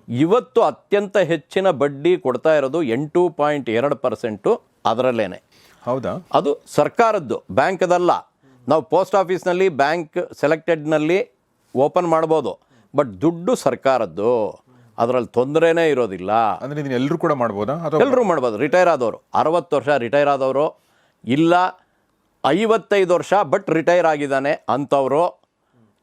ಇವತ್ತು ಅತ್ಯಂತ ಹೆಚ್ಚಿನ ಬಡ್ಡಿ ಕೊಡ್ತಾ ಇರೋದು 8.2% ಅದರಲ್ಲೇನೆ.
ಹೌದಾ?
ಅದು ಸರ್ಕಾರದ್ದು, ಬ್ಯಾಂಕದಲ್ಲ. ನಾವು ಪೋಸ್ಟ್ ಆಫೀಸ್ನಲ್ಲಿ ಬ್ಯಾಂಕ್ ಸೆಲೆಕ್ಟೆಡ್ನಲ್ಲಿ ಓಪನ್ ಮಾಡ್ಬೋದು, ಬಟ್ ದುಡ್ಡು ಸರ್ಕಾರದ್ದು, ಅದರಲ್ಲಿ ತೊಂದರೆನೇ ಇರೋದಿಲ್ಲ.
ಅಂದರೆ ಇದನ್ನು ಎಲ್ಲರೂ ಕೂಡ ಮಾಡ್ಬೋದಾ?
ಎಲ್ಲರೂ ಮಾಡ್ಬೋದು. ರಿಟೈರ್ ಆದವರು, 60 ವರ್ಷ ರಿಟೈರ್ ಆದವರು, ಇಲ್ಲ 55 ವರ್ಷ ಬಟ್ ರಿಟೈರ್ ಆಗಿದ್ದಾನೆ ಅಂಥವರು,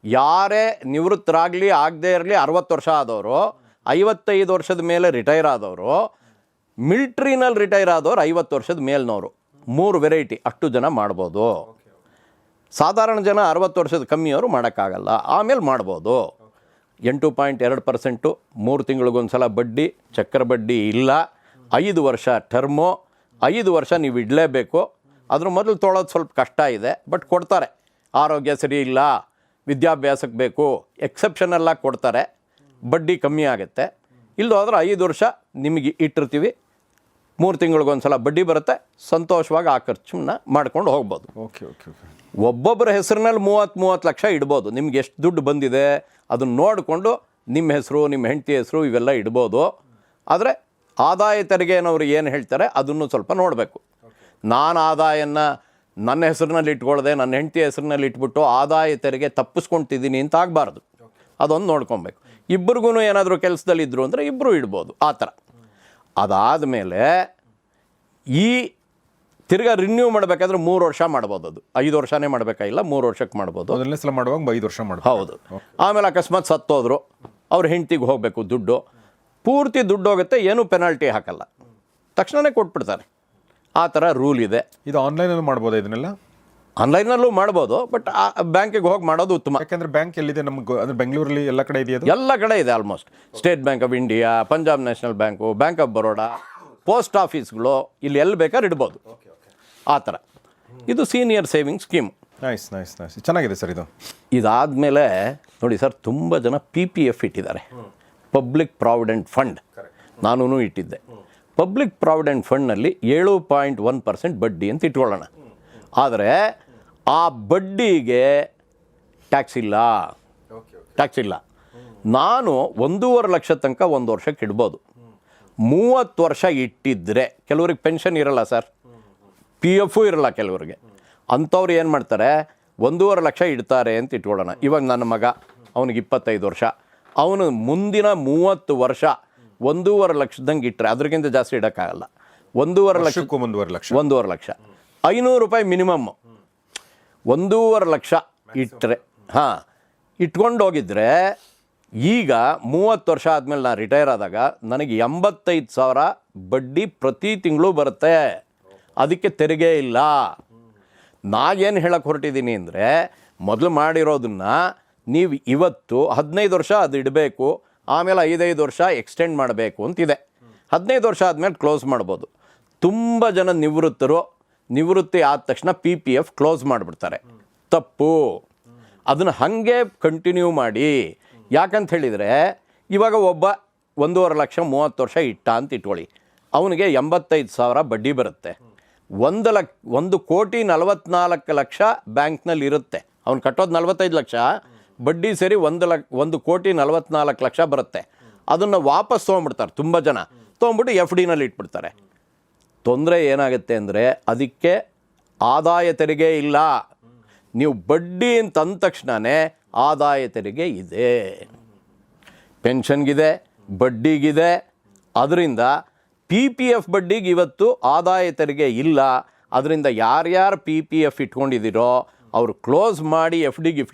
ಯಾರೇ ನಿವೃತ್ತರಾಗಲಿ ಆಗದೇ ಇರಲಿ 60 ವರ್ಷ ಆದವರು, 55 ವರ್ಷದ ಮೇಲೆ ರಿಟೈರ್ ಆದವರು, ಮಿಲ್ಟ್ರಿನಲ್ಲಿ ರಿಟೈರ್ ಆದವರು 50 ವರ್ಷದ ಮೇಲ್ನವರು, 3 ವೆರೈಟಿ ಅಷ್ಟು ಜನ ಮಾಡ್ಬೋದು. ಸಾಧಾರಣ ಜನ 60 ವರ್ಷದ ಕಮ್ಮಿಯವರು ಮಾಡೋಕ್ಕಾಗಲ್ಲ, ಆಮೇಲೆ ಮಾಡ್ಬೋದು. 8.2%, 3 ತಿಂಗಳಿಗೊಂದ್ಸಲ ಬಡ್ಡಿ, ಚಕ್ರ ಬಡ್ಡಿ ಇಲ್ಲ, 5 ವರ್ಷ ಟರ್ಮು, 5 ವರ್ಷ ನೀವು ಇಡಲೇಬೇಕು. ಅದ್ರ ಮೊದಲು ತೊಳೋದು ಸ್ವಲ್ಪ ಕಷ್ಟ ಇದೆ, ಬಟ್ ಕೊಡ್ತಾರೆ. ಆರೋಗ್ಯ ಸರಿ ಇಲ್ಲ, ವಿದ್ಯಾಭ್ಯಾಸಕ್ಕೆ ಬೇಕು, ಎಕ್ಸೆಪ್ಷನಲ್ಲಾಗಿ ಕೊಡ್ತಾರೆ, ಬಡ್ಡಿ ಕಮ್ಮಿ ಆಗುತ್ತೆ. ಇಲ್ಲದೋದ್ರೆ 5 ವರ್ಷ ನಿಮಗೆ ಇಟ್ಟಿರ್ತೀವಿ, 3 ತಿಂಗಳಿಗೊಂದ್ಸಲ ಬಡ್ಡಿ ಬರುತ್ತೆ, ಸಂತೋಷವಾಗಿ ಆ ಖರ್ಚನ್ನ ಮಾಡ್ಕೊಂಡು ಹೋಗ್ಬೋದು.
Okay okay okay.
ಒಬ್ಬೊಬ್ಬರ ಹೆಸರಿನಲ್ಲಿ 30 ಲಕ್ಷ ಇಡ್ಬೋದು. ನಿಮ್ಗೆ ಎಷ್ಟು ದುಡ್ಡು ಬಂದಿದೆ ಅದನ್ನು ನೋಡಿಕೊಂಡು ನಿಮ್ಮ ಹೆಸರು, ನಿಮ್ಮ ಹೆಂಡತಿ ಹೆಸರು ಇವೆಲ್ಲ ಇಡ್ಬೋದು. ಆದರೆ ಆದಾಯ ತೆರಿಗೆನವರು ಏನು ಹೇಳ್ತಾರೆ ಅದನ್ನು ಸ್ವಲ್ಪ ನೋಡಬೇಕು. ನಾನು ಆದಾಯನ ನನ್ನ ಹೆಸರಿನಲ್ಲಿ ಇಟ್ಕೊಳ್ಳದೆ ನನ್ನ ಹೆಂಡತಿ ಹೆಸರಿನಲ್ಲಿ ಇಟ್ಬಿಟ್ಟು ಆದಾಯ ತೆರಿಗೆ ತಪ್ಪಿಸ್ಕೊಳ್ತಿದ್ದೀನಿ ಅಂತ ಆಗಬಾರ್ದು. ಅದೊಂದು ನೋಡ್ಕೊಬೇಕು. ಇಬ್ಬರಿಗೂ ಏನಾದರೂ ಕೆಲಸದಲ್ಲಿದ್ದರು ಅಂದರೆ ಇಬ್ಬರು ಇಡ್ಬೋದು, ಆ ಥರ. ಅದಾದಮೇಲೆ ಈ ತಿರ್ಗಾ ರಿನ್ಯೂ ಮಾಡಬೇಕಾದ್ರೆ 3 ವರ್ಷ ಮಾಡ್ಬೋದು. ಅದು 5 ವರ್ಷನೇ ಮಾಡಬೇಕಾಗಿಲ್ಲ, 3 ವರ್ಷಕ್ಕೆ ಮಾಡ್ಬೋದು.
ಮೊದಲನೇ ಸಲ ಮಾಡುವಾಗ 5 ವರ್ಷ ಮಾಡ್ಬೋದು.
ಹೌದು. ಆಮೇಲೆ ಅಕಸ್ಮಾತ್ ಸತ್ತೋದ್ರು, ಅವ್ರ ಹೆಂಡ್ತಿಗೆ ಹೋಗಬೇಕು ದುಡ್ಡು, ಪೂರ್ತಿ ದುಡ್ಡು ಹೋಗುತ್ತೆ, ಏನೂ ಪೆನಾಲ್ಟಿ ಹಾಕಲ್ಲ, ತಕ್ಷಣವೇ ಕೊಟ್ಬಿಡ್ತಾರೆ. ಆ ಥರ ರೂಲ್ ಇದೆ.
ಇದು ಆನ್ಲೈನಲ್ಲಿ ಮಾಡ್ಬೋದಾ ಇದನ್ನೆಲ್ಲ?
ಆನ್ಲೈನಲ್ಲೂ ಮಾಡ್ಬೋದು, ಬಟ್ ಬ್ಯಾಂಕಿಗೆ ಹೋಗಿ ಮಾಡೋದು ಉತ್ತಮ.
ಯಾಕಂದ್ರೆ ಬ್ಯಾಂಕ್ ಎಲ್ಲಿದೆ ನಮ್ಗೆ, ಅಂದ್ರೆ ಬೆಂಗಳೂರಲ್ಲಿ ಎಲ್ಲ ಕಡೆ ಇದೆಯಾ ಅದು?
ಎಲ್ಲ ಕಡೆ ಇದೆ almost. State Bank of India, Punjab National Bank, Bank of Baroda, post ಆಫೀಸ್ಗಳು, ಇಲ್ಲಿ ಎಲ್ಲಿ ಬೇಕಾದ್ರೆ ಇಡ್ಬೋದು ಆ ಥರ. ಇದು senior saving scheme.
Nice nice nice, ಚೆನ್ನಾಗಿದೆ ಸರ್ ಇದು.
ಇದಾದಮೇಲೆ ನೋಡಿ ಸರ್, ತುಂಬ ಜನ PPF ಇಟ್ಟಿದ್ದಾರೆ, ಪಬ್ಲಿಕ್ ಪ್ರಾವಿಡೆಂಟ್ ಫಂಡ್. ನಾನೂ ಇಟ್ಟಿದ್ದೆ. ಪಬ್ಲಿಕ್ ಪ್ರಾವಿಡೆಂಟ್ ಫಂಡ್ನಲ್ಲಿ 7.1% ಬಡ್ಡಿ ಅಂತ ಇಟ್ಕೊಳ್ಳೋಣ. ಆದರೆ ಆ ಬಡ್ಡಿಗೆ ಟ್ಯಾಕ್ಸ್ ಇಲ್ಲ. ನಾನು 1.5 ಲಕ್ಷ ತನಕ 1 ವರ್ಷಕ್ಕೆ ಇಡ್ಬೋದು. 30 ವರ್ಷ ಇಟ್ಟಿದ್ದರೆ ಕೆಲವ್ರಿಗೆ ಪೆನ್ಷನ್ ಇರಲ್ಲ ಸರ್, PF ಇರಲ್ಲ ಕೆಲವ್ರಿಗೆ. ಅಂಥವ್ರು ಏನು ಮಾಡ್ತಾರೆ, 1.5 ಲಕ್ಷ ಇಡ್ತಾರೆ ಅಂತ ಇಟ್ಕೊಳ್ಳೋಣ. ಇವಾಗ ನನ್ನ ಮಗ, ಅವನಿಗೆ 25 ವರ್ಷ, ಅವನು ಮುಂದಿನ 30 ವರ್ಷ 1.5 ಲಕ್ಷದಂಗೆ ಇಟ್ಟರೆ ಅದಕ್ಕಿಂತ ಜಾಸ್ತಿ ಇಡೋಕ್ಕಾಗಲ್ಲ. 1.5 ಲಕ್ಷ 1.5 ಲಕ್ಷ 500 ರೂಪಾಯಿ ಮಿನಿಮಮ್. 1.5 ಲಕ್ಷ ಇಟ್ಟರೆ ಇಟ್ಕೊಂಡು ಹೋಗಿದ್ರೆ, ಈಗ 30 ವರ್ಷ ಆದಮೇಲೆ ನಾನು ರಿಟೈರ್ ಆದಾಗ ನನಗೆ 85,000 ಬಡ್ಡಿ ಪ್ರತಿ ತಿಂಗಳು ಬರುತ್ತೆ. ಅದಕ್ಕೆ ತೆರಿಗೆ ಇಲ್ಲ. ನಾಗೇನು ಹೇಳಕ್ಕೆ ಹೊರಟಿದ್ದೀನಿ ಅಂದರೆ, ಮೊದಲು ಮಾಡಿರೋದನ್ನು ನೀವು ಇವತ್ತು 15 ವರ್ಷ ಅದು ಇಡಬೇಕು, ಆಮೇಲೆ 5 ವರ್ಷ ಎಕ್ಸ್ಟೆಂಡ್ ಮಾಡಬೇಕು ಅಂತಿದೆ. 15 ವರ್ಷ ಆದಮೇಲೆ ಕ್ಲೋಸ್ ಮಾಡ್ಬೋದು. ತುಂಬ ಜನ ನಿವೃತ್ತಿ ಆದ ತಕ್ಷಣ PPF ಕ್ಲೋಸ್ ಮಾಡಿಬಿಡ್ತಾರೆ. ತಪ್ಪು. ಅದನ್ನು ಹಾಗೆ ಕಂಟಿನ್ಯೂ ಮಾಡಿ. ಯಾಕಂತ ಹೇಳಿದರೆ, ಇವಾಗ ಒಬ್ಬ 1.5 ಲಕ್ಷ 30 ವರ್ಷ ಇಟ್ಟ ಅಂತ ಇಟ್ಕೊಳ್ಳಿ, ಅವನಿಗೆ 85,000 ಬಡ್ಡಿ ಬರುತ್ತೆ. 1,44,00,000 ಬ್ಯಾಂಕ್ನಲ್ಲಿ ಇರುತ್ತೆ. ಅವ್ನು ಕಟ್ಟೋದು 45 ಲಕ್ಷ, ಬಡ್ಡಿ ಸೇರಿ 1,44,00,000 ಬರುತ್ತೆ. ಅದನ್ನು ವಾಪಸ್ ತೊಗೊಂಡ್ಬಿಡ್ತಾರೆ ತುಂಬ ಜನ. ತೊಗೊಂಡ್ಬಿಟ್ಟು FDನಲ್ಲಿ ಇಟ್ಬಿಡ್ತಾರೆ. ತೊಂದರೆ ಏನಾಗುತ್ತೆ ಅಂದರೆ, ಅದಕ್ಕೆ ಆದಾಯ ತೆರಿಗೆ ಇಲ್ಲ. ನೀವು ಬಡ್ಡಿ ಅಂತ ಅಂದ ತಕ್ಷಣವೇ ಆದಾಯ ತೆರಿಗೆ ಇದೆ, ಪೆನ್ಷನ್ಗಿದೆ, ಬಡ್ಡಿಗಿದೆ. ಅದರಿಂದ PPF ಬಡ್ಡಿಗೆ ಇವತ್ತು ಆದಾಯ ತೆರಿಗೆ ಇಲ್ಲ. ಅದರಿಂದ ಯಾರ್ಯಾರು PPF ಇಟ್ಕೊಂಡಿದ್ದೀರೋ ಅವರು ಕ್ಲೋಸ್ ಮಾಡಿ, FD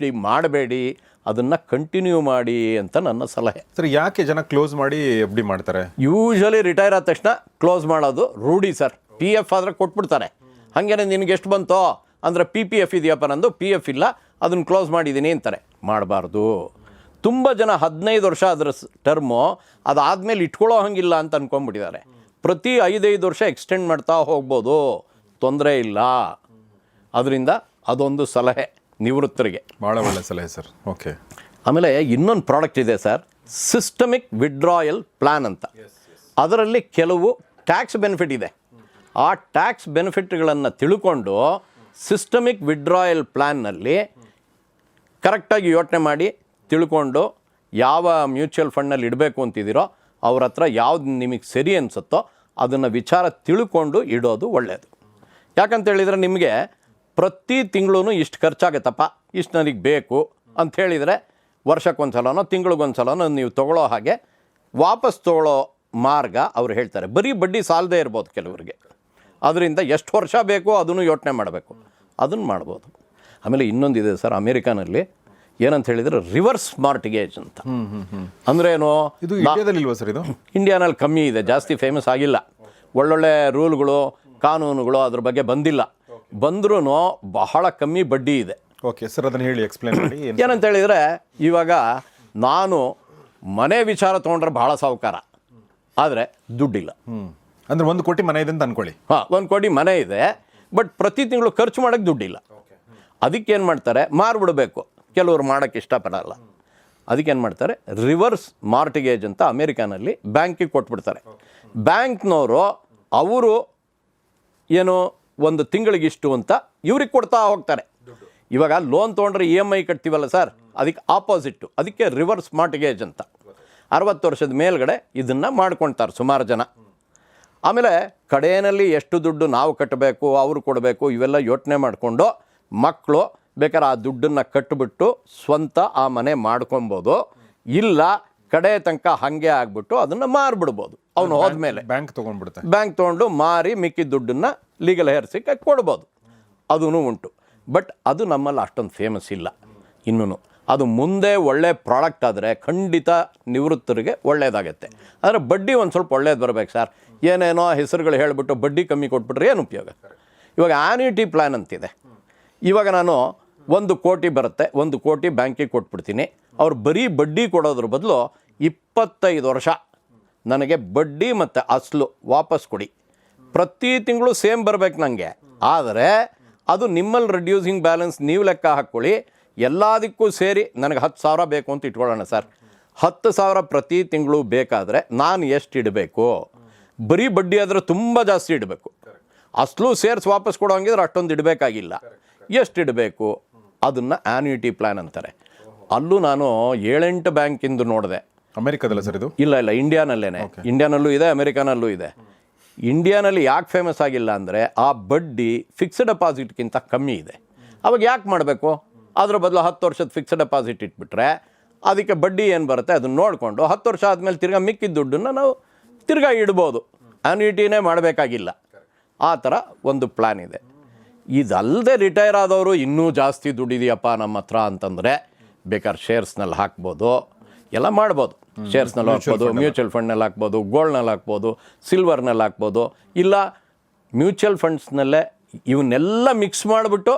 ಮಾಡಬೇಡಿ, ಅದನ್ನು ಕಂಟಿನ್ಯೂ ಮಾಡಿ ಅಂತ ನನ್ನ ಸಲಹೆ.
ಸರ್, ಯಾಕೆ ಜನ ಕ್ಲೋಸ್ ಮಾಡಿ FD ಮಾಡ್ತಾರೆ?
ಯೂಶಲಿ ರಿಟೈರ್ ಆದ ತಕ್ಷಣ ಕ್ಲೋಸ್ ಮಾಡೋದು ರೂಢಿ ಸರ್. PF ಆದರೆ ಕೊಟ್ಬಿಡ್ತಾರೆ. ಹಾಗೇನೆ ನಿನಗೆ ಎಷ್ಟು ಬಂತೋ ಅಂದರೆ PPF ಇದೆಯಪ್ಪ, ನಂದು PF ಇಲ್ಲ, ಅದನ್ನು ಕ್ಲೋಸ್ ಮಾಡಿದ್ದೀನಿ ಅಂತಾರೆ. ಮಾಡಬಾರ್ದು. ತುಂಬ ಜನ 15 ವರ್ಷ ಅದರ ಟರ್ಮು, ಅದಾದಮೇಲೆ ಇಟ್ಕೊಳ್ಳೋ ಹಂಗಿಲ್ಲ ಅಂತ ಅಂದ್ಕೊಂಡ್ಬಿಟ್ಟಿದ್ದಾರೆ. ಪ್ರತಿ 5 ವರ್ಷ ಎಕ್ಸ್ಟೆಂಡ್ ಮಾಡ್ತಾ ಹೋಗ್ಬೋದು, ತೊಂದರೆ ಇಲ್ಲ. ಅದರಿಂದ ಅದೊಂದು ಸಲಹೆ ನಿವೃತ್ತರಿಗೆ.
ಭಾಳ ಒಳ್ಳೆ ಸಲಹೆ ಸರ್. ಓಕೆ.
ಆಮೇಲೆ ಇನ್ನೊಂದು ಪ್ರಾಡಕ್ಟ್ ಇದೆ ಸರ್, ಸಿಸ್ಟಮಿಕ್ ವಿಡ್ರಾಯಲ್ ಪ್ಲ್ಯಾನ್ ಅಂತ. ಅದರಲ್ಲಿ ಕೆಲವು ಟ್ಯಾಕ್ಸ್ ಬೆನಿಫಿಟ್ ಇದೆ. ಆ ಟ್ಯಾಕ್ಸ್ ಬೆನಿಫಿಟ್ಗಳನ್ನು ತಿಳ್ಕೊಂಡು ಸಿಸ್ಟಮಿಕ್ ವಿಡ್ರಾಯಲ್ ಪ್ಲ್ಯಾನ್ನಲ್ಲಿ ಕರೆಕ್ಟಾಗಿ ಯೋಚನೆ ಮಾಡಿ ತಿಳ್ಕೊಂಡು ಯಾವ ಮ್ಯೂಚುವಲ್ ಫಂಡ್ನಲ್ಲಿ ಇಡಬೇಕು ಅಂತಿದ್ದೀರೋ ಅವ್ರ ಹತ್ರ ಯಾವ್ದು ನಿಮಗೆ ಸರಿ ಅನಿಸುತ್ತೋ ಅದನ್ನು ವಿಚಾರ ತಿಳ್ಕೊಂಡು ಇಡೋದು ಒಳ್ಳೆಯದು. ಯಾಕಂತೇಳಿದರೆ, ನಿಮಗೆ ಪ್ರತಿ ತಿಂಗಳೂ ಇಷ್ಟು ಖರ್ಚಾಗತ್ತಪ್ಪ, ಇಷ್ಟು ನನಗೆ ಬೇಕು ಅಂತ ಹೇಳಿದರೆ, ವರ್ಷಕ್ಕೊಂದು ಸಲನೋ ತಿಂಗಳಿಗೊಂದು ಸಲನೋ ನೀವು ತೊಗೊಳ್ಳೋ ಹಾಗೆ ವಾಪಸ್ ತೊಗೊಳ್ಳೋ ಮಾರ್ಗ ಅವ್ರು ಹೇಳ್ತಾರೆ. ಬರೀ ಬಡ್ಡಿ ಸಾಲದೇ ಇರ್ಬೋದು ಕೆಲವರಿಗೆ. ಅದರಿಂದ ಎಷ್ಟು ವರ್ಷ ಬೇಕೋ ಅದನ್ನು ಯೋಚನೆ ಮಾಡಬೇಕು, ಅದನ್ನು ಮಾಡ್ಬೋದು. ಆಮೇಲೆ ಇನ್ನೊಂದಿದೆ ಸರ್, ಅಮೇರಿಕಾನಲ್ಲಿ ಏನಂತ ಹೇಳಿದರೆ ರಿವರ್ಸ್ ಮಾರ್ಟಿಗೇಜ್ ಅಂತ. ಅಂದ್ರೇನು?
ಇದು ಇಂಡಿಯಾದಲ್ಲಿ ಇಲ್ವಾ ಸರ್? ಇದು
ಇಂಡಿಯಾನಲ್ಲಿ ಕಮ್ಮಿ ಇದೆ, ಜಾಸ್ತಿ ಫೇಮಸ್ ಆಗಿಲ್ಲ. ಒಳ್ಳೊಳ್ಳೆ ರೂಲ್ಗಳು, ಕಾನೂನುಗಳು ಅದ್ರ ಬಗ್ಗೆ ಬಂದಿಲ್ಲ. ಬಂದ್ರೂ ಬಹಳ ಕಮ್ಮಿ ಬಡ್ಡಿ ಇದೆ.
ಓಕೆ ಸರ್, ಅದನ್ನು ಹೇಳಿ, ಎಕ್ಸ್ಪ್ಲೇನ್ ಮಾಡಿ.
ಏನಂತ ಹೇಳಿದರೆ, ಇವಾಗ ನಾನು ಮನೆ ವಿಚಾರ ತೊಗೊಂಡ್ರೆ ಭಾಳ ಸಾಹುಕಾರ, ಆದರೆ ದುಡ್ಡಿಲ್ಲ.
ಅಂದರೆ 1 ಕೋಟಿ ಮನೆ ಇದೆ ಅಂತ ಅಂದ್ಕೊಳ್ಳಿ.
1 ಕೋಟಿ ಮನೆ ಇದೆ, ಬಟ್ ಪ್ರತಿ ತಿಂಗಳು ಖರ್ಚು ಮಾಡೋಕ್ಕೆ ದುಡ್ಡಿಲ್ಲ. ಅದಕ್ಕೇನು ಮಾಡ್ತಾರೆ, ಮಾರ್ಬಿಡಬೇಕು. ಕೆಲವರು ಮಾಡೋಕ್ಕೆ ಇಷ್ಟಪಡಲ್ಲ. ಅದಕ್ಕೇನು ಮಾಡ್ತಾರೆ, ರಿವರ್ಸ್ ಮಾರ್ಟಿಗೇಜ್ ಅಂತ ಅಮೇರಿಕಾನಲ್ಲಿ ಬ್ಯಾಂಕಿಗೆ ಕೊಟ್ಬಿಡ್ತಾರೆ. ಬ್ಯಾಂಕ್ನವರು ಅವರು ಏನು ಒಂದು ತಿಂಗಳಿಗಿಷ್ಟು ಅಂತ ಇವ್ರಿಗೆ ಕೊಡ್ತಾ ಹೋಗ್ತಾರೆ. ಇವಾಗ ಲೋನ್ ತೊಗೊಂಡ್ರೆ EMI ಕಟ್ತೀವಲ್ಲ ಸರ್, ಅದಕ್ಕೆ ಆಪೋಸಿಟ್ಟು. ಅದಕ್ಕೆ ರಿವರ್ಸ್ ಮಾರ್ಟಿಗೇಜ್ ಅಂತ. 60 ವರ್ಷದ ಮೇಲ್ಗಡೆ ಇದನ್ನು ಮಾಡ್ಕೊಳ್ತಾರೆ ಸುಮಾರು ಜನ. ಆಮೇಲೆ ಕಡೆಯಲ್ಲಿ ಎಷ್ಟು ದುಡ್ಡು ನಾವು ಕಟ್ಟಬೇಕು, ಅವರು ಕೊಡಬೇಕು, ಇವೆಲ್ಲ ಯೋಚನೆ ಮಾಡಿಕೊಂಡು ಮಕ್ಕಳು ಬೇಕಾದ್ರೆ ಆ ದುಡ್ಡನ್ನು ಕಟ್ಟಿಬಿಟ್ಟು ಸ್ವಂತ ಆ ಮನೆ ಮಾಡ್ಕೊಬೋದು. ಇಲ್ಲ, ಕಡೆ ತನಕ ಹಾಗೆ ಆಗಿಬಿಟ್ಟು ಅದನ್ನು ಮಾರಿಬಿಡ್ಬೋದು. ಅವನು ಹೋದ್ಮೇಲೆ
ಬ್ಯಾಂಕ್ ತೊಗೊಂಡ್ಬಿಡುತ್ತೆ.
ಬ್ಯಾಂಕ್ ತೊಗೊಂಡು ಮಾರಿ ಮಿಕ್ಕಿದ ದುಡ್ಡನ್ನು ಲೀಗಲ್ ಹೇರ್ಸಿಕ್ಕೆ ಕೊಡ್ಬೋದು. ಅದೂ ಉಂಟು. ಬಟ್ ಅದು ನಮ್ಮಲ್ಲಿ ಅಷ್ಟೊಂದು ಫೇಮಸ್ ಇಲ್ಲ ಇನ್ನೂ. ಅದು ಮುಂದೆ ಒಳ್ಳೆ ಪ್ರಾಡಕ್ಟ್ ಆದರೆ ಖಂಡಿತ ನಿವೃತ್ತರಿಗೆ ಒಳ್ಳೆಯದಾಗತ್ತೆ. ಆದರೆ ಬಡ್ಡಿ ಒಂದು ಸ್ವಲ್ಪ ಒಳ್ಳೇದು ಬರಬೇಕು ಸರ್. ಏನೇನೋ ಹೆಸರುಗಳು ಹೇಳಿಬಿಟ್ಟು ಬಡ್ಡಿ ಕಮ್ಮಿ ಕೊಟ್ಬಿಟ್ರೆ ಏನು ಉಪಯೋಗ? ಇವಾಗ ಆನ್ಯುಟಿ ಪ್ಲ್ಯಾನ್ ಅಂತಿದೆ. ಇವಾಗ ನಾನು 1 ಕೋಟಿ ಬರುತ್ತೆ, 1 ಕೋಟಿ ಬ್ಯಾಂಕಿಗೆ ಕೊಟ್ಬಿಡ್ತೀನಿ. ಅವ್ರು ಬರೀ ಬಡ್ಡಿ ಕೊಡೋದ್ರ ಬದಲು 25 ವರ್ಷ ನನಗೆ ಬಡ್ಡಿ ಮತ್ತು ಅಸಲು ವಾಪಸ್ ಕೊಡಿ. ಪ್ರತಿ ತಿಂಗಳು ಸೇಮ್ ಬರಬೇಕು ನನಗೆ. ಆದರೆ ಅದು ನಿಮ್ಮಲ್ಲಿ ರಿಡ್ಯೂಸಿಂಗ್ ಬ್ಯಾಲೆನ್ಸ್ ನೀವು ಲೆಕ್ಕ ಹಾಕ್ಕೊಳ್ಳಿ. ಎಲ್ಲದಕ್ಕೂ ಸೇರಿ ನನಗೆ 10,000 ಬೇಕು ಅಂತ ಇಟ್ಕೊಳ್ಳೋಣ ಸರ್. 10,000 ಪ್ರತಿ ತಿಂಗಳು ಬೇಕಾದರೆ ನಾನು ಎಷ್ಟು ಇಡಬೇಕು? ಬರೀ ಬಡ್ಡಿ ಆದರೆ ತುಂಬ ಜಾಸ್ತಿ ಇಡಬೇಕು. ಅಸಲು ಸೇರಿಸಿ ವಾಪಸ್ ಕೊಡೋ ಹಂಗಿದ್ರೆ ಅಷ್ಟೊಂದು ಇಡಬೇಕಾಗಿಲ್ಲ. ಎಷ್ಟು ಇಡಬೇಕು ಅದನ್ನು ಆ್ಯನ್ಯುಟಿ ಪ್ಲ್ಯಾನ್ ಅಂತಾರೆ. ಅಲ್ಲೂ ನಾನು 7-8 ಬ್ಯಾಂಕಿಂದು ನೋಡಿದೆ.
ಅಮೆರಿಕದಲ್ಲ ಸರ್ ಇದು?
ಇಲ್ಲ ಇಂಡಿಯಾನಲ್ಲೇ. ಇಂಡಿಯಾನಲ್ಲೂ ಇದೆ, ಅಮೆರಿಕಾನಲ್ಲೂ ಇದೆ. ಇಂಡಿಯಾನಲ್ಲಿ ಯಾಕೆ ಫೇಮಸ್ ಆಗಿಲ್ಲ ಅಂದರೆ ಆ ಬಡ್ಡಿ ಫಿಕ್ಸ್ಡ್ ಡೆಪಾಸಿಟ್ಗಿಂತ ಕಮ್ಮಿ ಇದೆ. ಅವಾಗ ಯಾಕೆ ಮಾಡಬೇಕು? ಅದರ ಬದಲು 10 ವರ್ಷದ ಫಿಕ್ಸ್ಡ್ ಡೆಪಾಸಿಟ್ ಇಟ್ಬಿಟ್ರೆ ಅದಕ್ಕೆ ಬಡ್ಡಿ ಏನು ಬರುತ್ತೆ ಅದನ್ನು ನೋಡಿಕೊಂಡು 10 ವರ್ಷ ಆದಮೇಲೆ ತಿರ್ಗಾ ಮಿಕ್ಕಿದ ದುಡ್ಡನ್ನು ನಾವು ತಿರ್ಗಾ ಇಡ್ಬೋದು. ಆ್ಯನ್ಯುಟಿನೇ ಮಾಡಬೇಕಾಗಿಲ್ಲ. ಆ ಥರ ಒಂದು ಪ್ಲ್ಯಾನ್ ಇದೆ. ಇದಲ್ಲದೆ ರಿಟೈರ್ ಆದವರು ಇನ್ನೂ ಜಾಸ್ತಿ ದುಡ್ಡಿದೆಯಪ್ಪ ನಮ್ಮ ಹತ್ರ ಅಂತಂದರೆ ಬೇಕಾದ್ರೆ ಶೇರ್ಸ್ನಲ್ಲಿ ಹಾಕ್ಬೋದು, ಎಲ್ಲ ಮಾಡ್ಬೋದು. ಶೇರ್ಸ್ನಲ್ಲಿ ಹಾಕ್ಬೋದು, ಮ್ಯೂಚುವಲ್ ಫಂಡ್ನಲ್ಲಿ ಹಾಕ್ಬೋದು, ಗೋಲ್ಡ್ನಲ್ಲಿ ಹಾಕ್ಬೋದು, ಸಿಲ್ವರ್ನಲ್ಲಿ ಹಾಕ್ಬೋದು. ಇಲ್ಲ ಮ್ಯೂಚುವಲ್ ಫಂಡ್ಸ್ನಲ್ಲೇ ಇವನ್ನೆಲ್ಲ ಮಿಕ್ಸ್ ಮಾಡಿಬಿಟ್ಟು